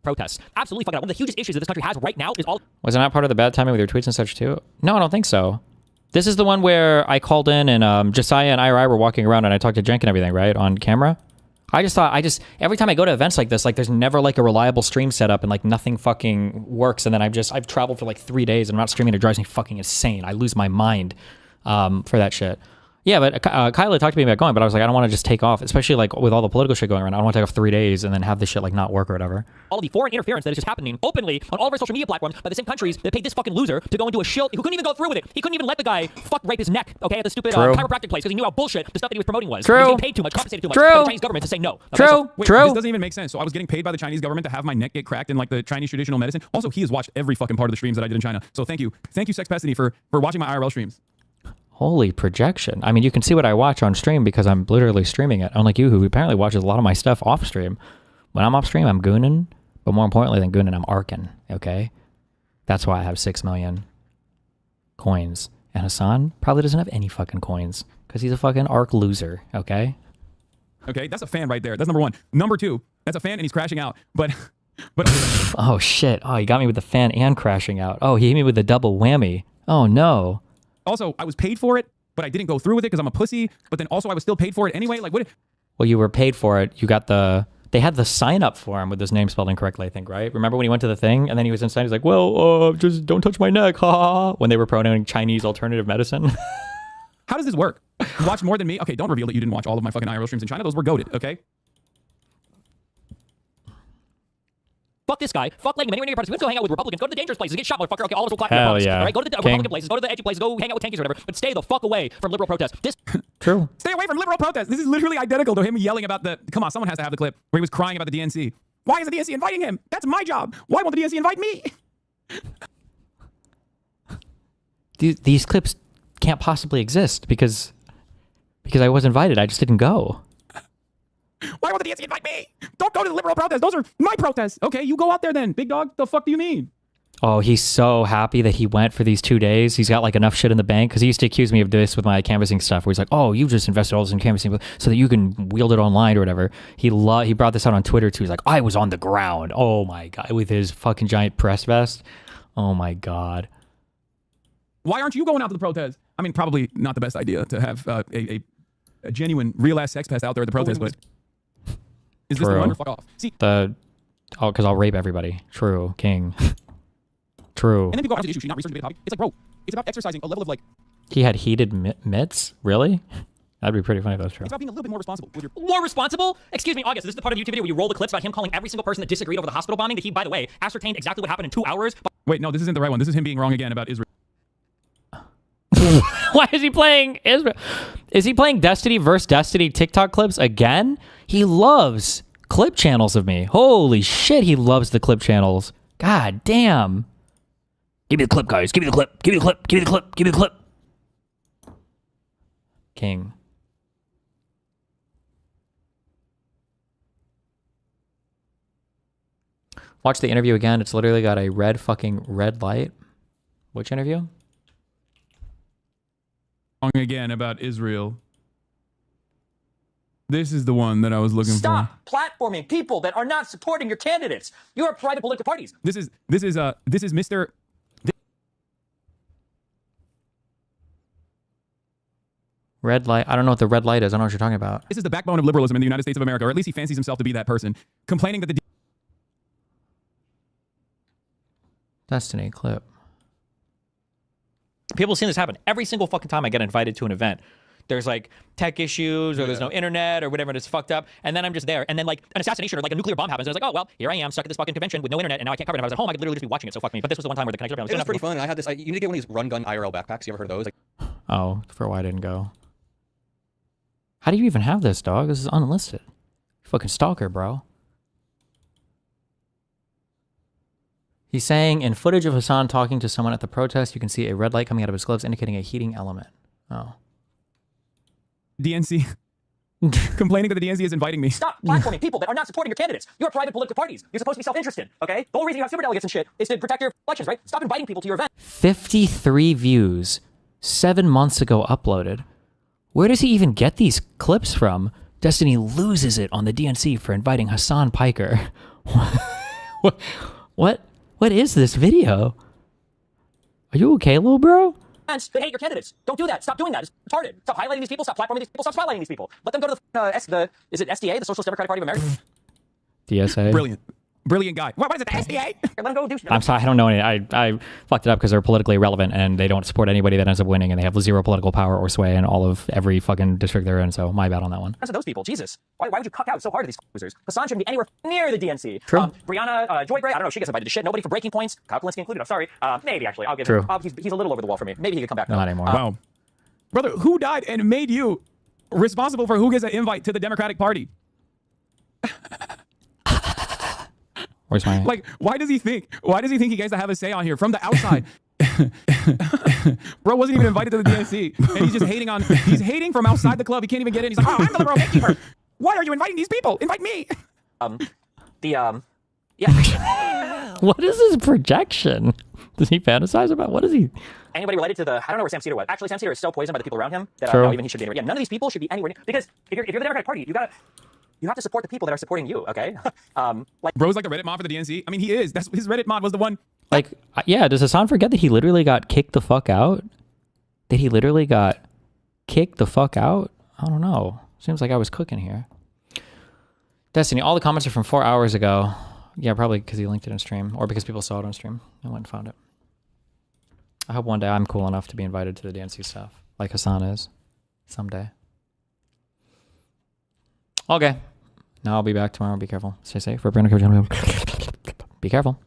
Protests. Absolutely fucking. One of the hugest issues that this country has right now is all. Was it not part of the bad timing with your tweets and such too? No, I don't think so. This is the one where I called in and Josiah and IRI were walking around and I talked to Jenk and everything, right? On camera. I just thought, every time I go to events like this, like there's never like a reliable stream setup and like nothing fucking works. And then I've traveled for like 3 days and I'm not streaming. It drives me fucking insane. I lose my mind for that shit. Yeah, but Kyla talked to me about going, but I was like, I don't want to just take off, especially like with all the political shit going around. I don't want to take off 3 days and then have this shit like not work or whatever. All of the foreign interference that is just happening openly on all of our social media platforms by the same countries that paid this fucking loser to go into a shill who couldn't even go through with it. He couldn't even let the guy rape his neck, okay, at the stupid chiropractic place because he knew how bullshit the stuff that he was promoting was. He was getting paid too much, compensated too much by the Chinese government to say no. Okay, Wait, this doesn't even make sense. So I was getting paid by the Chinese government to have my neck get cracked in like the Chinese traditional medicine. Also, he has watched every fucking part of the streams that I did in China. So thank you, Sex Pestity, for watching my IRL streams. Holy projection. I mean, you can see what I watch on stream because I'm literally streaming it. Unlike you, who apparently watches a lot of my stuff off stream. When I'm off stream, I'm gooning. But more importantly than gooning, I'm arcing. Okay? That's why I have 6 million coins. And Hassan probably doesn't have any fucking coins because he's a fucking arc loser. Okay? Okay, that's a fan right there. That's number one. Number two, that's a fan and he's crashing out. But oh, shit. Oh, he got me with the fan and crashing out. Oh, he hit me with the double whammy. Oh, no. Also, I was paid for it, but I didn't go through with it because I'm a pussy. But then also I was still paid for it anyway. Like what? Well, you were paid for it. You got they had the sign up for him with his name spelled incorrectly, I think, right? Remember when he went to the thing and then he was inside? He's like, well, just don't touch my neck. Ha ha. When they were promoting Chinese alternative medicine. How does this work? You watch more than me? Okay, don't reveal that you didn't watch all of my fucking IRL streams in China. Those were goated, okay? Fuck this guy. Fuck letting him anywhere near your parties. Let's go hang out with Republicans. Go to the dangerous places. Get shot, motherfucker. Okay, all of us will clap your Hell box. yeah. All right, go to the Republican places. Go to the edgy places. Go hang out with tankies or whatever. But stay the fuck away from liberal protests. This True. Stay away from liberal protests. This is literally identical to him yelling about the. Come on, someone has to have the clip where he was crying about the DNC. Why is the DNC inviting him? That's my job. Why won't the DNC invite me? These clips can't possibly exist because I was invited. I just didn't go. Why won't the DNC invite me? Don't go to the liberal protests. Those are my protests. Okay, you go out there then. Big dog, the fuck do you mean? Oh, he's so happy that he went for these 2 days. He's got like enough shit in the bank because he used to accuse me of this with my canvassing stuff where he's like, oh, you just invested all this in canvassing so that you can wield it online or whatever. He brought this out on Twitter too. He's like, I was on the ground. Oh my God. With his fucking giant press vest. Oh my God. Why aren't you going out to the protest? I mean, probably not the best idea to have a genuine real-ass sex pest out there at the protest, but... Is this the one? Fuck off. See, because I'll rape everybody. True, King. True. And then people go, issue, should you not research the topic? It's like, bro, it's about exercising a level of like. He had heated mitts? Really? That'd be pretty funny if that's true. It's about being a little bit more responsible with your. More responsible? Excuse me, August. This is the part of the YouTube video where you roll the clips about him calling every single person that disagreed over the hospital bombing that he, by the way, ascertained exactly what happened in 2 hours. Wait, no, this isn't the right one. This is him being wrong again about Israel. Why is he playing Israel? Is he playing Destiny versus Destiny TikTok clips again? He loves clip channels of me. Holy shit, he loves the clip channels. God damn. Give me the clip, guys. Give me the clip. Give me the clip. Give me the clip. Give me the clip. King. Watch the interview again. It's literally got a red light. Which interview? Again about Israel. This is the one that I was looking for. Stop platforming people that are not supporting your candidates. You are private political parties. This is Mr. Red light. I don't know what the red light is. I don't know what you're talking about. This is the backbone of liberalism in the United States of America, or at least he fancies himself to be that person, complaining that the Destiny clip. People have seen this happen every single fucking time I get invited to an event. there's like tech issues or there's no internet or whatever, and it's fucked up. And then I'm just there. And then like an assassination or like a nuclear bomb happens. And I was like, oh, well, here I am stuck at this fucking convention with no internet and now I can't cover it. If I was at home, I could literally just be watching it. So fuck me. But this was the one time where the connector was It was pretty fun. I had this. You need to get one of these run gun IRL backpacks. You ever heard of those? Like, Oh, for why I didn't go. How do you even have this, dog? This is unlisted. Fucking stalker, bro. He's saying in footage of Hassan talking to someone at the protest, you can see a red light coming out of his gloves indicating a heating element. Oh. DNC. Complaining that the DNC is inviting me. Stop platforming people that are not supporting your candidates. You're private political parties. You're supposed to be self-interested, okay? The whole reason you have superdelegates and shit is to protect your elections, right? Stop inviting people to your event. 53 views 7 months ago uploaded. Where does he even get these clips from? Destiny loses it on the DNC for inviting Hassan Piker. What is this video? Are you okay, little bro? They hate your candidates. Don't do that. Stop doing that. It's retarded. Stop highlighting these people. Stop platforming these people. Stop spotlighting these people. Let them go to is it SDA, the Socialist Democratic Party of America? DSA. Brilliant guy. What is it, the SDA? Let them go do I'm sorry, I don't know any. I fucked it up because they're politically irrelevant and they don't support anybody that ends up winning and they have zero political power or sway in all of every fucking district they're in. So my bad on that one. Of those people, Jesus. Why would you cuck out so hard at these losers? Hassan shouldn't be anywhere near the DNC. True. Brianna Joy Gray, I don't know, she gets invited to shit. Nobody for Breaking Points, Kyle Kalinske included. I'm sorry. Maybe actually, I'll give True. him. He's a little over the wall for me. Maybe he could come back. Not anymore. Wow. Brother, who died and made you responsible for who gets an invite to the Democratic Party? Where's my... Like, why does he think he gets to have a say on here from the outside? Bro wasn't even invited to the DNC, and he's just hating from outside the club. He can't even get in. He's like, oh, I'm the liberal gatekeeper. Why are you inviting these people? Invite me. Yeah. What is his projection? Does he fantasize about? What is he? Anybody related to I don't know where Sam Cedar was. Actually, Sam Cedar is so poisoned by the people around him that True. even he should be anywhere. Yeah, none of these people should be anywhere near. Because if you're the Democratic Party, you have to support the people that are supporting you, okay? Bro's like the Reddit mod for the DNC. I mean, he is. That's his Reddit mod was the one. Like, yeah, does Hassan forget that he literally got kicked the fuck out? That he literally got kicked the fuck out? I don't know. Seems like I was cooking here. Destiny, all the comments are from 4 hours ago. Yeah, probably because he linked it in stream or because people saw it on stream and went and found it. I hope one day I'm cool enough to be invited to the DNC stuff like Hassan is someday. Okay. Now I'll be back tomorrow. Be careful. Stay safe. Be careful.